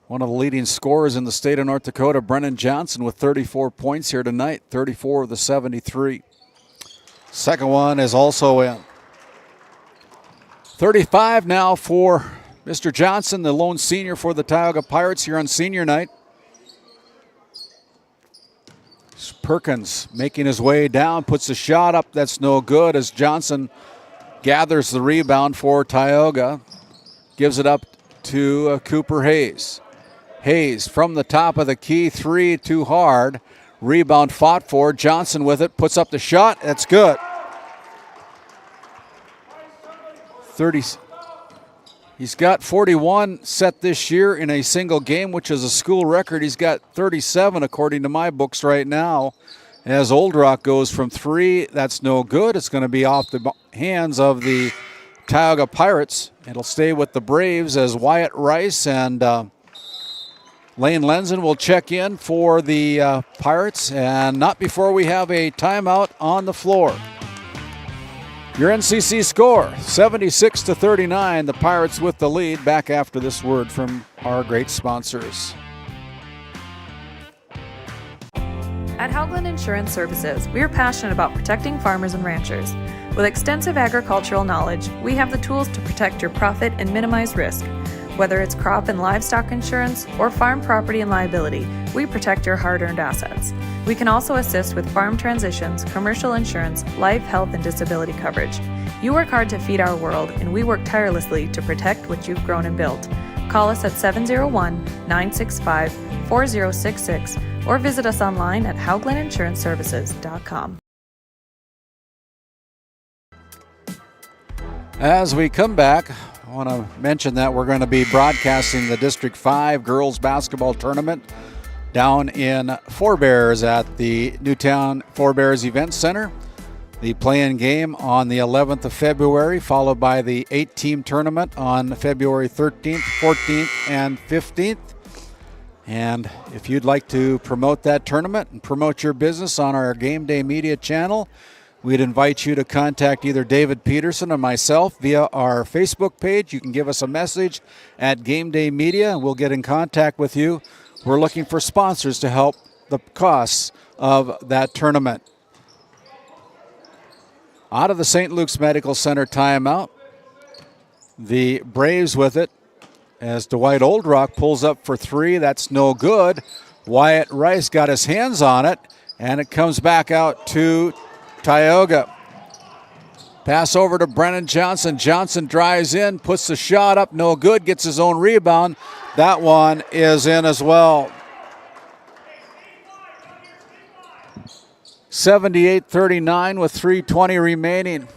One of the leading scorers in the state of North Dakota, Brennan Johnson, with 34 points here tonight, 34 of the 73. Second one is also in. 35 now for Mr. Johnson, the lone senior for the Tioga Pirates here on senior night. Perkins making his way down, puts the shot up, that's no good as Johnson gathers the rebound for Tioga. Gives it up to Cooper Hayes. Hayes from the top of the key, three too hard. Rebound fought for. Johnson with it, puts up the shot. That's good. 30. He's got 41 set this year in a single game, which is a school record. He's got 37 according to my books right now. As Old Rock goes from three, that's no good. It's going to be off the hands of the Tioga Pirates. It'll stay with the Braves as Wyatt Rice and Lane Lenzen will check in for the Pirates, and not before we have a timeout on the floor. Your NCC score, 76-39. The Pirates with the lead. Back after this word from our great sponsors. At Haugland Insurance Services, we are passionate about protecting farmers and ranchers. With extensive agricultural knowledge, we have the tools to protect your profit and minimize risk. Whether it's crop and livestock insurance or farm property and liability, we protect your hard-earned assets. We can also assist with farm transitions, commercial insurance, life, health, and disability coverage. You work hard to feed our world, and we work tirelessly to protect what you've grown and built. Call us at 701-965-4066 or visit us online at HauglandInsuranceServices.com. As we come back, I want to mention that we're going to be broadcasting the District 5 girls basketball tournament down in Forebears at the Newtown Forebears Event Center. The play-in game on the 11th of February, followed by the 8-team tournament on February 13th, 14th, and 15th. And if you'd like to promote that tournament and promote your business on our Game Day Media channel, we'd invite you to contact either David Peterson or myself via our Facebook page. You can give us a message at Game Day Media, and we'll get in contact with you. We're looking for sponsors to help the costs of that tournament. Out of the St. Luke's Medical Center timeout, the Braves with it as Dwight Oldrock pulls up for three. That's no good. Wyatt Rice got his hands on it, and it comes back out to Tioga. Pass over to Brennan Johnson. Johnson drives in, puts the shot up, no good, gets his own rebound. That one is in as well. 78-39 with 3:20 remaining.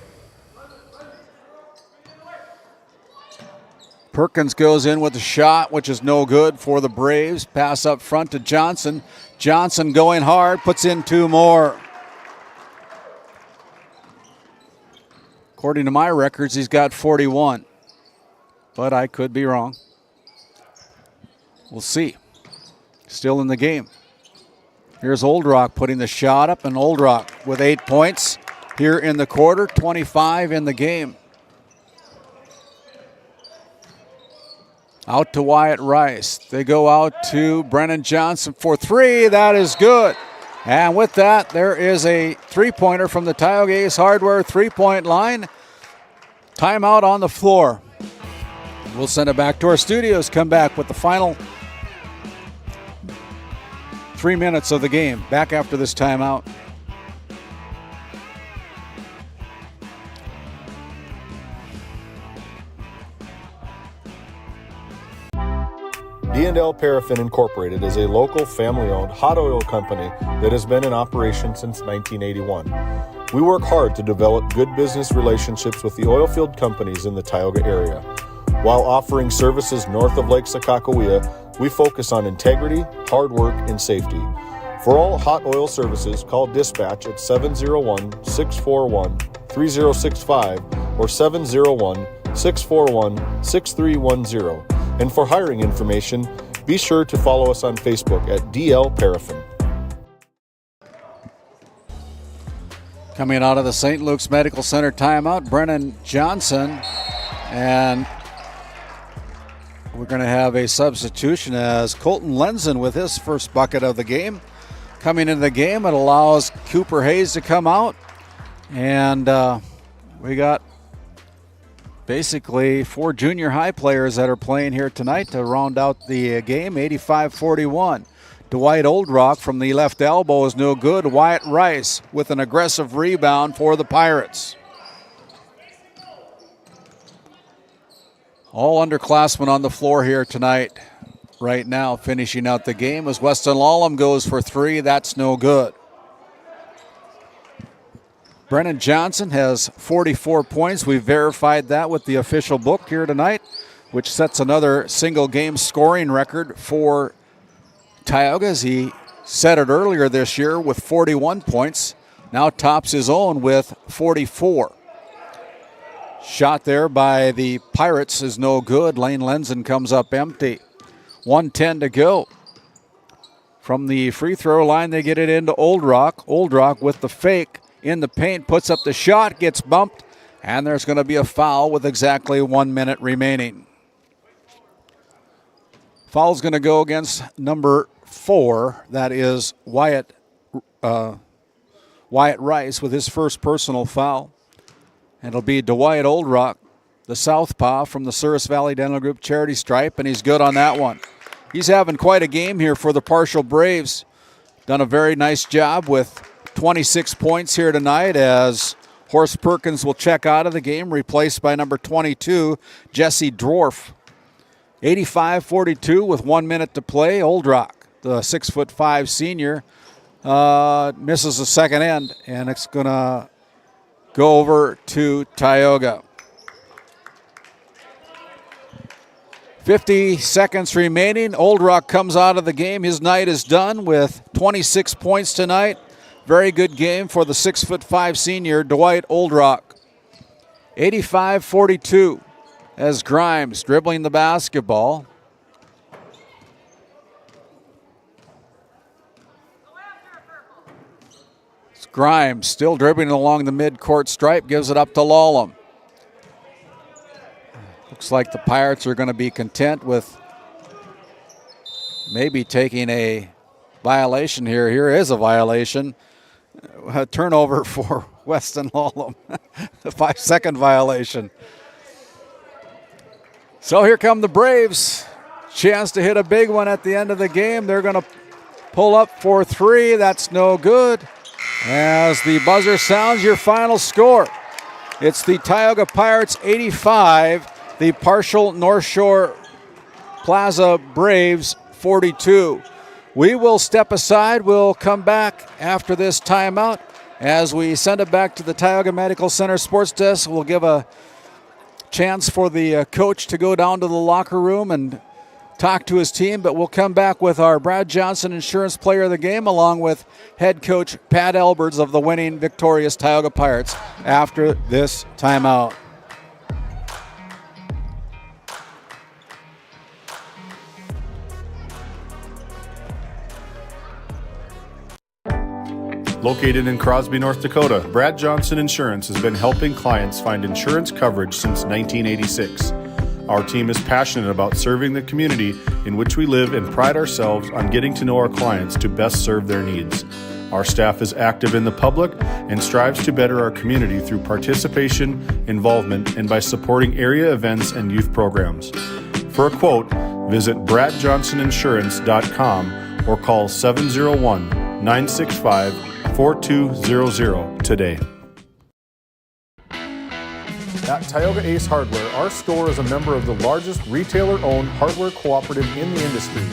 Perkins goes in with a shot, which is no good for the Braves. Pass up front to Johnson. Johnson going hard, puts in two more. According to my records, he's got 41. But I could be wrong. We'll see. Still in the game. Here's Oldrock putting the shot up, and Oldrock with 8 points here in the quarter, 25 in the game. Out to Wyatt Rice. They go out to Brennan Johnson for three. That is good. And with that, there is a three-pointer from the Tioga Ace Hardware three-point line. Timeout on the floor. We'll send it back to our studios, come back with the final 3 minutes of the game. Back after this timeout. D&L Paraffin Incorporated is a local family-owned hot oil company that has been in operation since 1981. We work hard to develop good business relationships with the oilfield companies in the Tioga area. While offering services north of Lake Sakakawea, we focus on integrity, hard work, and safety. For all hot oil services, call dispatch at 701-641-3065 or 701-641-6310. And for hiring information, be sure to follow us on Facebook at DL Paraffin. Coming out of the St. Luke's Medical Center timeout, Brennan Johnson, and we're going to have a substitution as Colton Lenzen with his first bucket of the game. Coming into the game, it allows Cooper Hayes to come out, and we got basically four junior high players that are playing here tonight to round out the game. 85-41. Dwight Oldrock from the left elbow is no good. Wyatt Rice with an aggressive rebound for the Pirates. All underclassmen on the floor here tonight. Right now, finishing out the game as Weston Lallam goes for three. That's no good. Brennan Johnson has 44 points. We verified that with the official book here tonight, which sets another single game scoring record for Tioga, as he set it earlier this year with 41 points. Now tops his own with 44. Shot there by the Pirates is no good. Lane Lenzen comes up empty. 1:10 to go. From the free throw line, they get it into Old Rock. Old Rock with the fake in the paint, puts up the shot, gets bumped, and there's going to be a foul with exactly 1 minute remaining. Foul's going to go against number 4. That is Wyatt Rice with his first personal foul. And it'll be Dwight Old Rock, the southpaw from the Souris Valley Dental Group charity stripe, and he's good on that one. He's having quite a game here for the Parshall Braves. Done a very nice job with 26 points here tonight as Horst Perkins will check out of the game, replaced by number 22, Jesse Dwarf. 85-42 with 1 minute to play. Old Rock, the 6'5" senior, misses the second end, and it's going to go over to Tioga. 50 seconds remaining. Old Rock comes out of the game. His night is done with 26 points tonight. Very good game for the 6'5" senior, Dwight Old Rock. 85-42 as Grimes dribbling the basketball. Grimes still dribbling along the mid-court stripe, gives it up to Lallam. Looks like the Pirates are going to be content with maybe taking a violation here. Here is a violation. A turnover for Weston Lallam. A 5-second violation. So here come the Braves. Chance to hit a big one at the end of the game. They're going to pull up for 3. That's no good. As the buzzer sounds, your final score. It's the Tioga Pirates 85, the Parshall North Shore Plaza Braves 42. We will step aside. We'll come back after this timeout. As we send it back to the Tioga Medical Center sports desk, we'll give a chance for the coach to go down to the locker room and talk to his team, but we'll come back with our Brad Johnson Insurance Player of the Game along with head coach Pat Alberts of the winning victorious Tioga Pirates after this timeout. Located in Crosby, North Dakota, Brad Johnson Insurance has been helping clients find insurance coverage since 1986. Our team is passionate about serving the community in which we live and pride ourselves on getting to know our clients to best serve their needs. Our staff is active in the public and strives to better our community through participation, involvement, and by supporting area events and youth programs. For a quote, visit bradjohnsoninsurance.com or call 701-965-4200 today. At Tioga Ace Hardware, our store is a member of the largest retailer-owned hardware cooperative in the industry.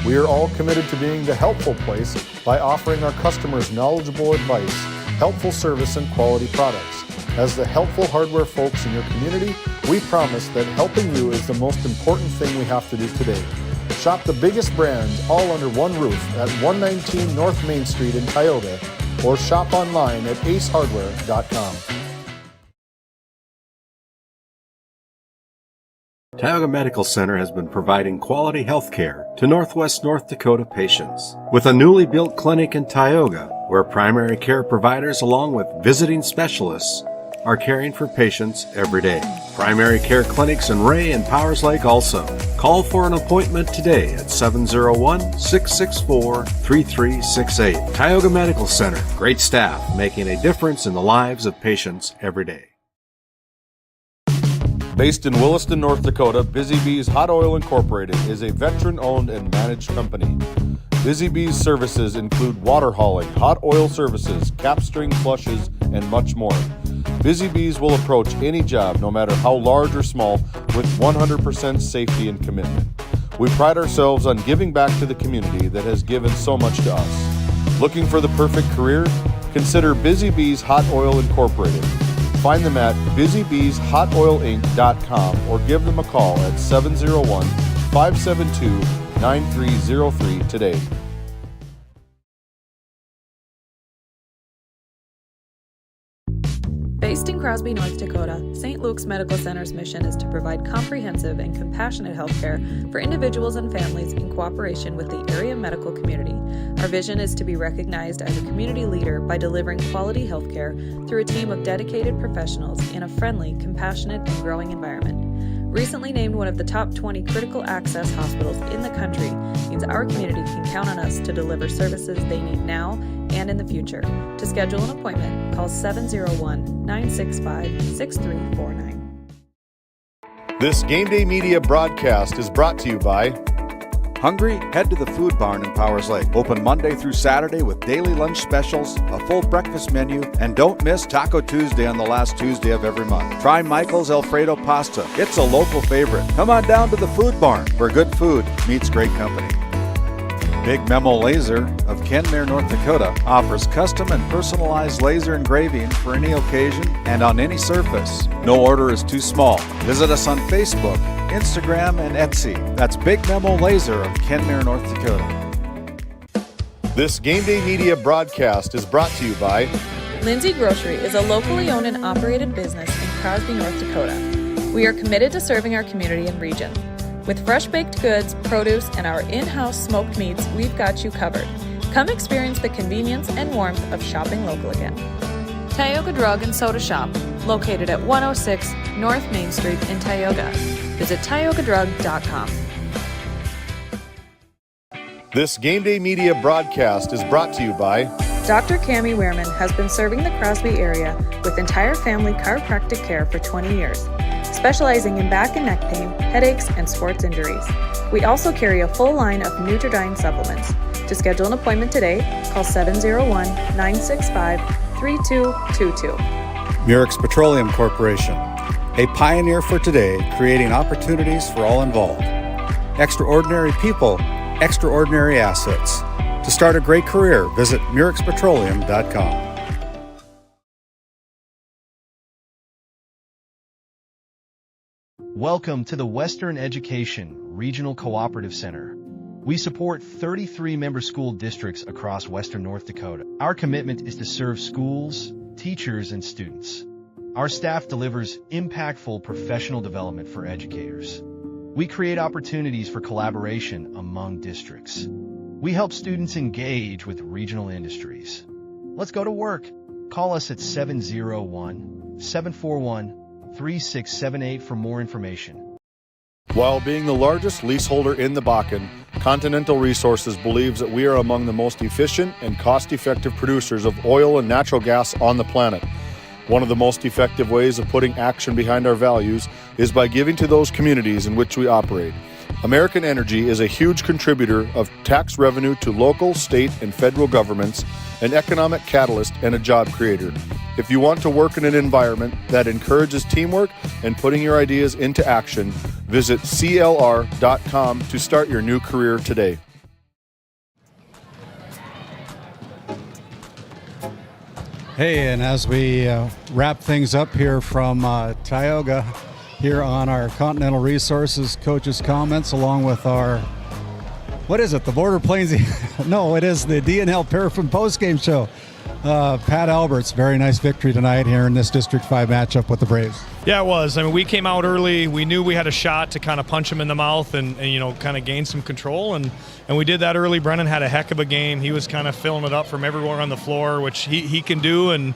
We are all committed to being the helpful place by offering our customers knowledgeable advice, helpful service, and quality products. As the helpful hardware folks in your community, we promise that helping you is the most important thing we have to do today. Shop the biggest brands all under one roof at 119 North Main Street in Tioga, or shop online at acehardware.com. Tioga Medical Center has been providing quality health care to Northwest North Dakota patients. With a newly built clinic in Tioga, where primary care providers along with visiting specialists are caring for patients every day. Primary care clinics in Ray and Powers Lake also. Call for an appointment today at 701-664-3368. Tioga Medical Center. Great staff making a difference in the lives of patients every day. Based in Williston, North Dakota, Busy Bees Hot Oil Incorporated is a veteran-owned and managed company. Busy Bees services include water hauling, hot oil services, cap string flushes, and much more. Busy Bees will approach any job, no matter how large or small, with 100% safety and commitment. We pride ourselves on giving back to the community that has given so much to us. Looking for the perfect career? Consider Busy Bees Hot Oil Incorporated. Find them at busybeeshotoilinc.com or give them a call at 701-572-9303 today. Based in Crosby, North Dakota, St. Luke's Medical Center's mission is to provide comprehensive and compassionate health care for individuals and families in cooperation with the area medical community. Our vision is to be recognized as a community leader by delivering quality health care through a team of dedicated professionals in a friendly, compassionate, and growing environment. Recently named one of the top 20 critical access hospitals in the country means our community can count on us to deliver services they need now and in the future. To schedule an appointment, call 701-965-6349. This Game Day Media broadcast is brought to you by Hungry? Head to the Food Barn in Powers Lake. Open Monday through Saturday with daily lunch specials, a full breakfast menu, and don't miss Taco Tuesday on the last Tuesday of every month. Try Michael's Alfredo Pasta. It's a local favorite. Come on down to the Food Barn, where good food meets great company. Big Memo Laser of Kenmare, North Dakota offers custom and personalized laser engraving for any occasion and on any surface. No order is too small. Visit us on Facebook, Instagram, and Etsy. That's Big Memo Laser of Kenmare, North Dakota. This Game Day Media broadcast is brought to you by Lindsay Grocery is a locally owned and operated business in Crosby, North Dakota. We are committed to serving our community and region. With fresh baked goods, produce, and our in-house smoked meats, we've got you covered. Come experience the convenience and warmth of shopping local again. Tioga Drug and Soda Shop, located at 106 North Main Street in Tioga. Visit tiogadrug.com. This Game Day Media broadcast is brought to you by Dr. Cammie Wehrman has been serving the Crosby area with entire family chiropractic care for 20 years, specializing in back and neck pain, headaches, and sports injuries. We also carry a full line of Nutridyne supplements. To schedule an appointment today, call 701-965-3222. Murex Petroleum Corporation, a pioneer for today, creating opportunities for all involved. Extraordinary people, extraordinary assets. To start a great career, visit murexpetroleum.com. Welcome to the Western Education Regional Cooperative Center. We support 33 member school districts across Western North Dakota. Our commitment is to serve schools, teachers, and students. Our staff delivers impactful professional development for educators. We create opportunities for collaboration among districts. We help students engage with regional industries. Let's go to work. Call us at 701-741-3678 for more information. While being the largest leaseholder in the Bakken, Continental Resources believes that we are among the most efficient and cost-effective producers of oil and natural gas on the planet. One of the most effective ways of putting action behind our values is by giving to those communities in which we operate. American Energy is a huge contributor of tax revenue to local, state, and federal governments, an economic catalyst, and a job creator. If you want to work in an environment that encourages teamwork and putting your ideas into action, visit CLR.com to start your new career today. Hey, and as we wrap things up here from Tioga, here on our Continental Resources Coaches Comments, along with our, what is it, the Border Plains? No, it is the DNL Paraffin Postgame Show. Pat Alberts, very nice victory tonight here in this District 5 matchup with the Braves. Yeah, it was. I mean, we came out early. We knew we had a shot to kind of punch him in the mouth and you know, kind of gain some control, and we did that early. Brennan had a heck of a game. He was kind of filling it up from everywhere on the floor, which he can do, and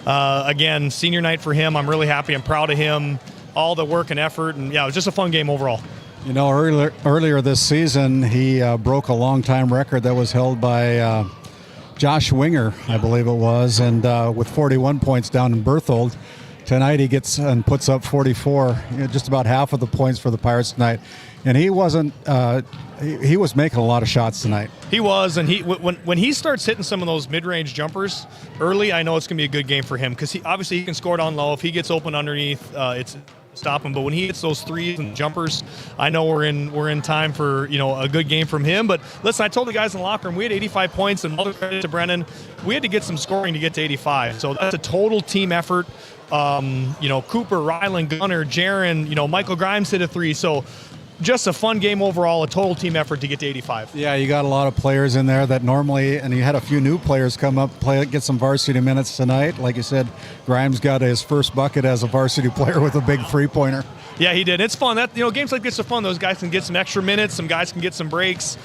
again, senior night for him. I'm really happy. I'm proud of him, all the work and effort, and yeah, it was just a fun game overall. You know, earlier this season, he broke a long-time record that was held by Josh Winger, I believe it was, and with 41 points down in Berthold. Tonight he gets and puts up 44, just about half of the points for the Pirates tonight. And he wasn't, he was making a lot of shots tonight. He was, and when he starts hitting some of those mid-range jumpers early, I know it's going to be a good game for him, because he can score down low. If he gets open underneath, it's stop him. But when he hits those threes and jumpers, I know we're in time for, you know, a good game from him. But listen, I told the guys in the locker room we had 85 points, and all the credit to Brennan. We had to get some scoring to get to 85. So that's a total team effort. You know, Cooper, Ryland, Gunner, Jaron, you know, Michael Grimes hit a three. So just a fun game overall, a total team effort to get to 85. Yeah, you got a lot of players in there that normally, and you had a few new players come up, get some varsity minutes tonight. Like you said, Grimes got his first bucket as a varsity player with a big three-pointer. Yeah, he did. It's fun. Games like this are fun. Those guys can get some extra minutes. Some guys can get some breaks.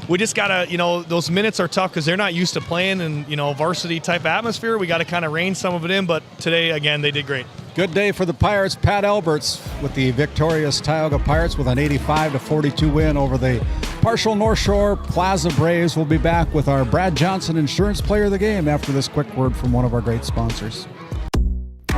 We just got to, those minutes are tough because they're not used to playing in, varsity type atmosphere. We got to kind of rein some of it in, but today, again, they did great. Good day for the Pirates. Pat Alberts with the victorious Tioga Pirates with an 85-42 win over the Parshall North Shore Plaza Braves. We'll be back with our Brad Johnson Insurance Player of the Game after this quick word from one of our great sponsors.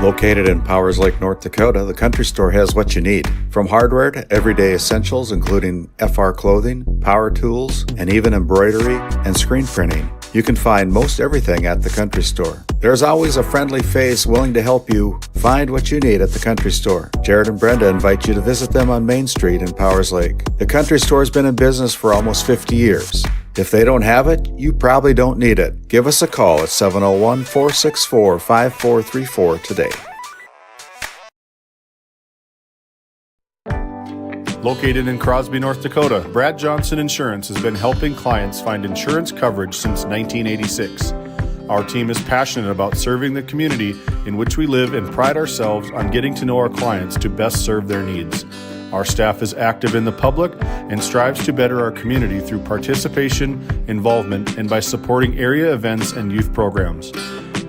Located in Powers Lake, North Dakota, the Country Store has what you need. From hardware to everyday essentials, including FR clothing, power tools, and even embroidery and screen printing. You can find most everything at the Country Store. There's always a friendly face willing to help you find what you need at the Country Store. Jared and Brenda invite you to visit them on Main Street in Powers Lake. The Country Store has been in business for almost 50 years. If they don't have it, you probably don't need it. Give us a call at 701-464-5434 today. Located in Crosby, North Dakota, Brad Johnson Insurance has been helping clients find insurance coverage since 1986. Our team is passionate about serving the community in which we live and pride ourselves on getting to know our clients to best serve their needs. Our staff is active in the public and strives to better our community through participation, involvement, and by supporting area events and youth programs.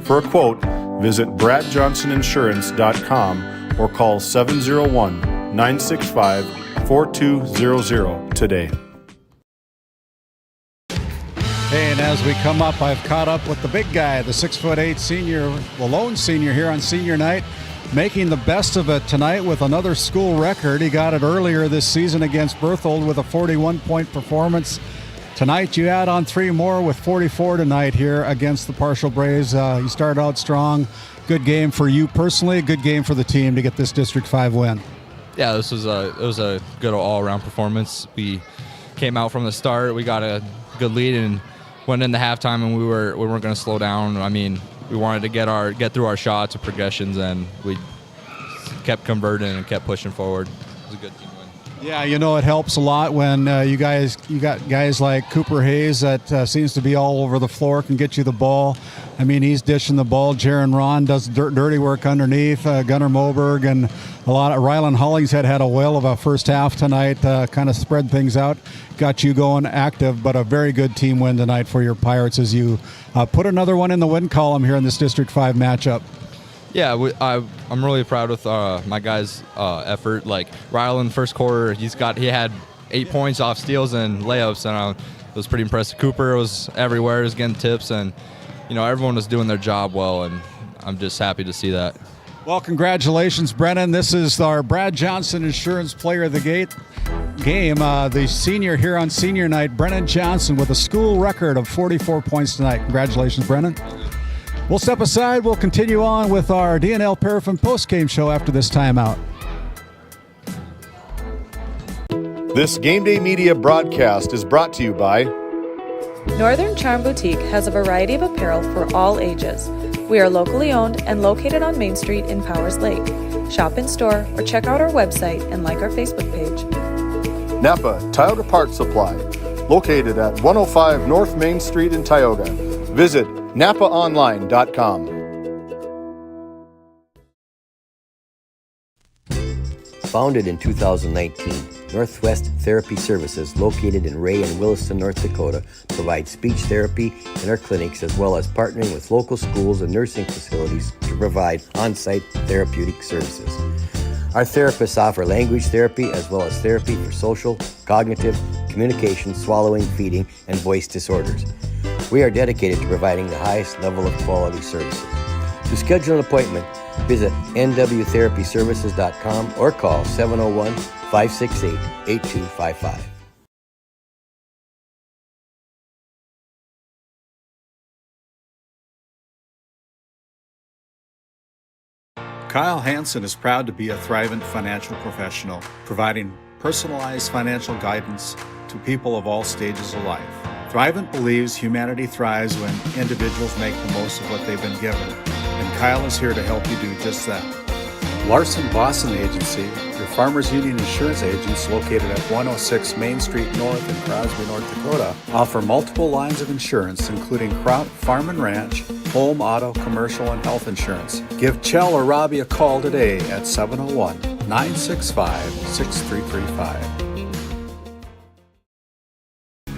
For a quote, visit bradjohnsoninsurance.com or call 701-965-4200 today. Hey, and as we come up, I've caught up with the big guy, the 6'8" senior, the lone senior here on senior night, making the best of it tonight with another school record. He got it earlier this season against Berthold with a 41-point performance. Tonight you add on 3 more with 44 tonight here against the Parshall Braves. You started out strong. Good game for you personally, good game for the team to get this District 5 win. Yeah, it was a good all-around performance. We came out from the start. We got a good lead and went into halftime, and we weren't going to slow down. I mean, we wanted to get through our shots and progressions, and we kept converting and kept pushing forward. It was a good team win. Yeah, it helps a lot when you got guys like Cooper Hayes that seems to be all over the floor, can get you the ball. I mean, he's dishing the ball. Jaron Ron does dirty work underneath. Gunnar Moberg and a lot of Rylan Hollingshead had a whale of a first half tonight, kind of spread things out, got you going active, but a very good team win tonight for your Pirates as you put another one in the win column here in this District 5 matchup. Yeah, I'm really proud with my guys' effort. Like Rylan, first quarter, he had 8 points off steals and layups, and it was pretty impressive. Cooper was everywhere, he was getting tips, and everyone was doing their job well, and I'm just happy to see that. Well, congratulations, Brennan. This is our Brad Johnson Insurance Player of the Game. The senior here on senior night, Brennan Johnson, with a school record of 44 points tonight. Congratulations, Brennan. We'll step aside. We'll continue on with our DNL Paraffin postgame show after this timeout. This Game Day Media broadcast is brought to you by Northern Charm Boutique has a variety of apparel for all ages. We are locally owned and located on Main Street in Powers Lake. Shop in store or check out our website and like our Facebook page. Napa Tioga Parts Supply, located at 105 North Main Street in Tioga. Visit napaonline.com. Founded in 2019, Northwest Therapy Services, located in Ray and Williston, North Dakota, provides speech therapy in our clinics as well as partnering with local schools and nursing facilities to provide on-site therapeutic services. Our therapists offer language therapy as well as therapy for social, cognitive, communication, swallowing, feeding, and voice disorders. We are dedicated to providing the highest level of quality services. To schedule an appointment, visit nwtherapyservices.com or call 701-568-8255. Kyle Hansen is proud to be a Thrivent financial professional, providing personalized financial guidance to people of all stages of life. Thrivent believes humanity thrives when individuals make the most of what they've been given, and Kyle is here to help you do just that. Larson Boston Agency, your Farmers Union Insurance Agents located at 106 Main Street North in Crosby, North Dakota, offer multiple lines of insurance, including crop, farm and ranch, home, auto, commercial, and health insurance. Give Chell or Robbie a call today at 701-965-6335.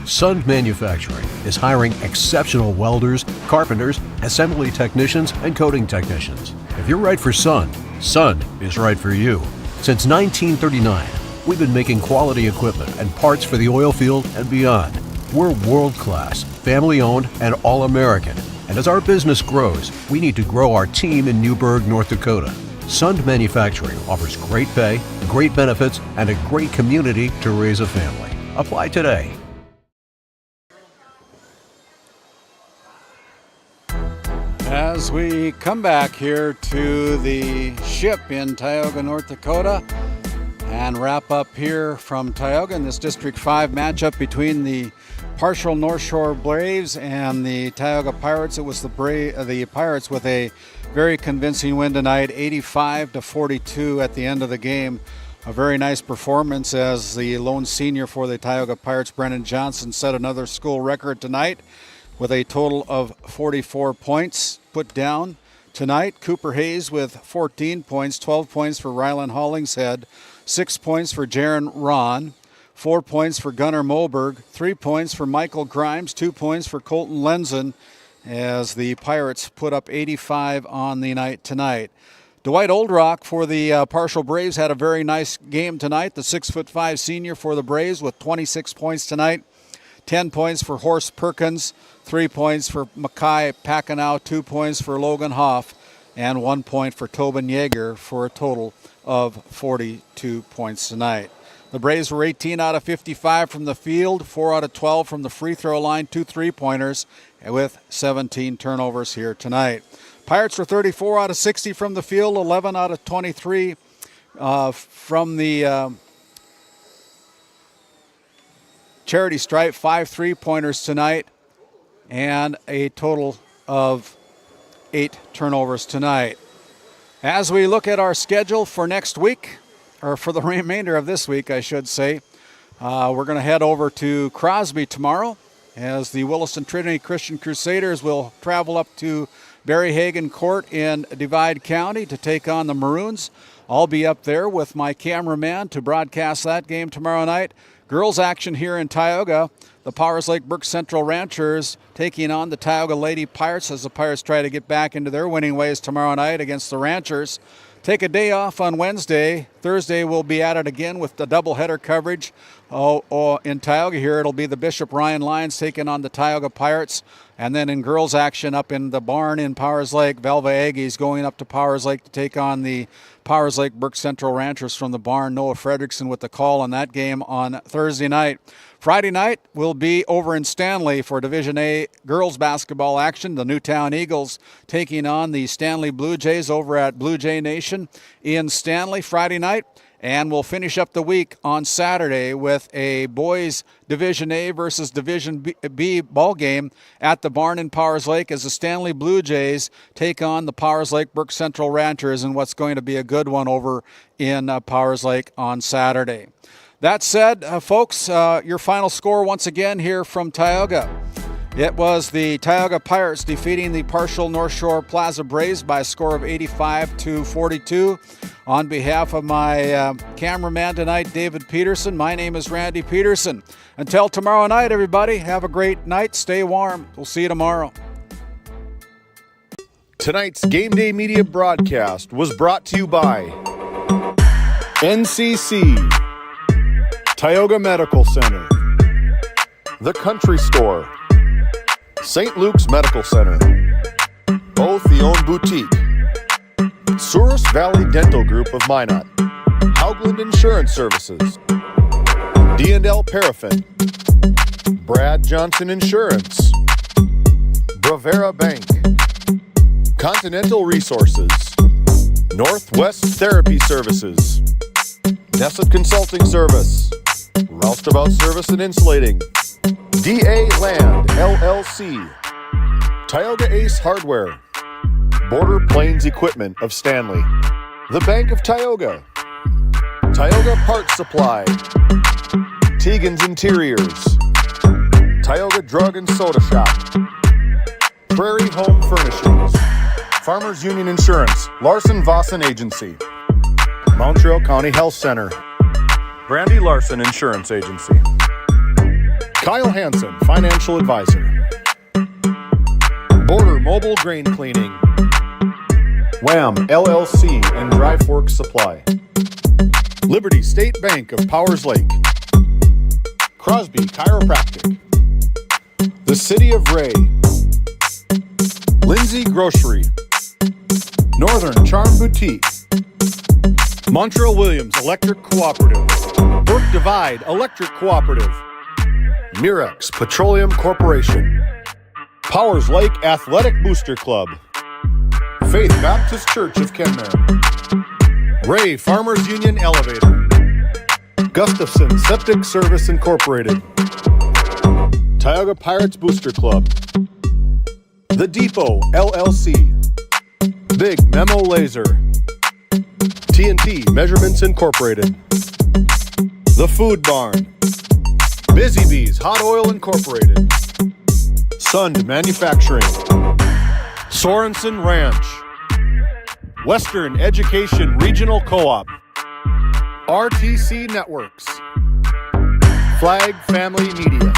Sund Manufacturing is hiring exceptional welders, carpenters, assembly technicians, and coating technicians. If you're right for Sund, Sund is right for you. Since 1939, we've been making quality equipment and parts for the oil field and beyond. We're world-class, family-owned, and all-American. And as our business grows, we need to grow our team in Newburgh, North Dakota. Sund Manufacturing offers great pay, great benefits, and a great community to raise a family. Apply today. As we come back here to the ship in Tioga, North Dakota, and wrap up here from Tioga in this District 5 matchup between the Parshall North Shore Braves and the Tioga Pirates. It was the Pirates with a very convincing win tonight, 85-42 at the end of the game. A very nice performance as the lone senior for the Tioga Pirates, Brennan Johnson, set another school record tonight with a total of 44 points put down tonight. Cooper Hayes with 14 points, 12 points for Rylan Hollingshead, 6 points for Jaron Ron, 4 points for Gunnar Moberg, 3 points for Michael Grimes, 2 points for Colton Lenzen, as the Pirates put up 85 on the night tonight. Dwight Oldrock for the Parshall Braves had a very nice game tonight. The 6'5" senior for the Braves with 26 points tonight. 10 points for Horst Perkins, 3 points for Mackay Packenow, 2 points for Logan Hoff, and 1 point for Tobin Yeager for a total of 42 points tonight. The Braves were 18 out of 55 from the field, 4 out of 12 from the free throw line, 2 3-pointers, with 17 turnovers here tonight. Pirates were 34 out of 60 from the field, 11 out of 23 from the charity stripe, 5 3-pointers tonight, and a total of 8 turnovers tonight. As we look at our schedule for next week, or for the remainder of this week, I should say, we're going to head over to Crosby tomorrow as the Williston Trinity Christian Crusaders will travel up to Barry Hagan Court in Divide County to take on the Maroons. I'll be up there with my cameraman to broadcast that game tomorrow night. Girls action here in Tioga. The Powers Lake Brook Central Ranchers taking on the Tioga Lady Pirates as the Pirates try to get back into their winning ways tomorrow night against the Ranchers. Take a day off on Wednesday. Thursday we'll be at it again with the doubleheader coverage. In Tioga here, it'll be the Bishop Ryan Lions taking on the Tioga Pirates. And then in girls action up in the barn in Powers Lake, Velva Aggies going up to Powers Lake to take on the Powers Lake Brook Central Ranchers from the barn. Noah Fredrickson with the call on that game on Thursday night. Friday night will be over in Stanley for Division A girls basketball action. The Newtown Eagles taking on the Stanley Blue Jays over at Blue Jay Nation in Stanley Friday night. And we'll finish up the week on Saturday with a boys Division A versus Division B ball game at the barn in Powers Lake as the Stanley Blue Jays take on the Powers Lake Brook Central Ranchers in what's going to be a good one over in Powers Lake on Saturday. That said, folks, your final score once again here from Tioga. It was the Tioga Pirates defeating the Parshall North Shore Plaza Braves by a score of 85-42. On behalf of my cameraman tonight, David Peterson, my name is Randy Peterson. Until tomorrow night, everybody, have a great night. Stay warm. We'll see you tomorrow. Tonight's Game Day Media broadcast was brought to you by NCC, Tioga Medical Center, The Country Store, St. Luke's Medical Center, both the own boutique, Souris Valley Dental Group of Minot, Haugland Insurance Services, D&L Paraffin, Brad Johnson Insurance, Bravera Bank, Continental Resources, Northwest Therapy Services, Nessa Consulting Service, Roustabout Service and Insulating, DA Land LLC, Tioga Ace Hardware, Border Plains Equipment of Stanley, the Bank of Tioga, Tioga Parts Supply, Tegan's Interiors, Tioga Drug and Soda Shop, Prairie Home Furnishings, Farmers Union Insurance, Larson Vossen Agency, Montreal County Health Center, Brandy Larson Insurance Agency, Kyle Hansen, Financial Advisor, Border Mobile Grain Cleaning, Wham LLC and Dry Fork Supply, Liberty State Bank of Powers Lake, Crosby Chiropractic, the City of Ray, Lindsay Grocery, Northern Charm Boutique, Montreal Williams Electric Cooperative, Brook Divide Electric Cooperative, Mirex Petroleum Corporation, Powers Lake Athletic Booster Club, Faith Baptist Church of Kenmare, Ray Farmers Union Elevator, Gustafson Septic Service Incorporated, Tioga Pirates Booster Club, The Depot LLC, Big Memo Laser, TNT Measurements Incorporated, The Food Barn, Busy Bees Hot Oil Incorporated, Sund Manufacturing, Sorensen Ranch, Western Education Regional Co-op, RTC Networks, Flag Family Media.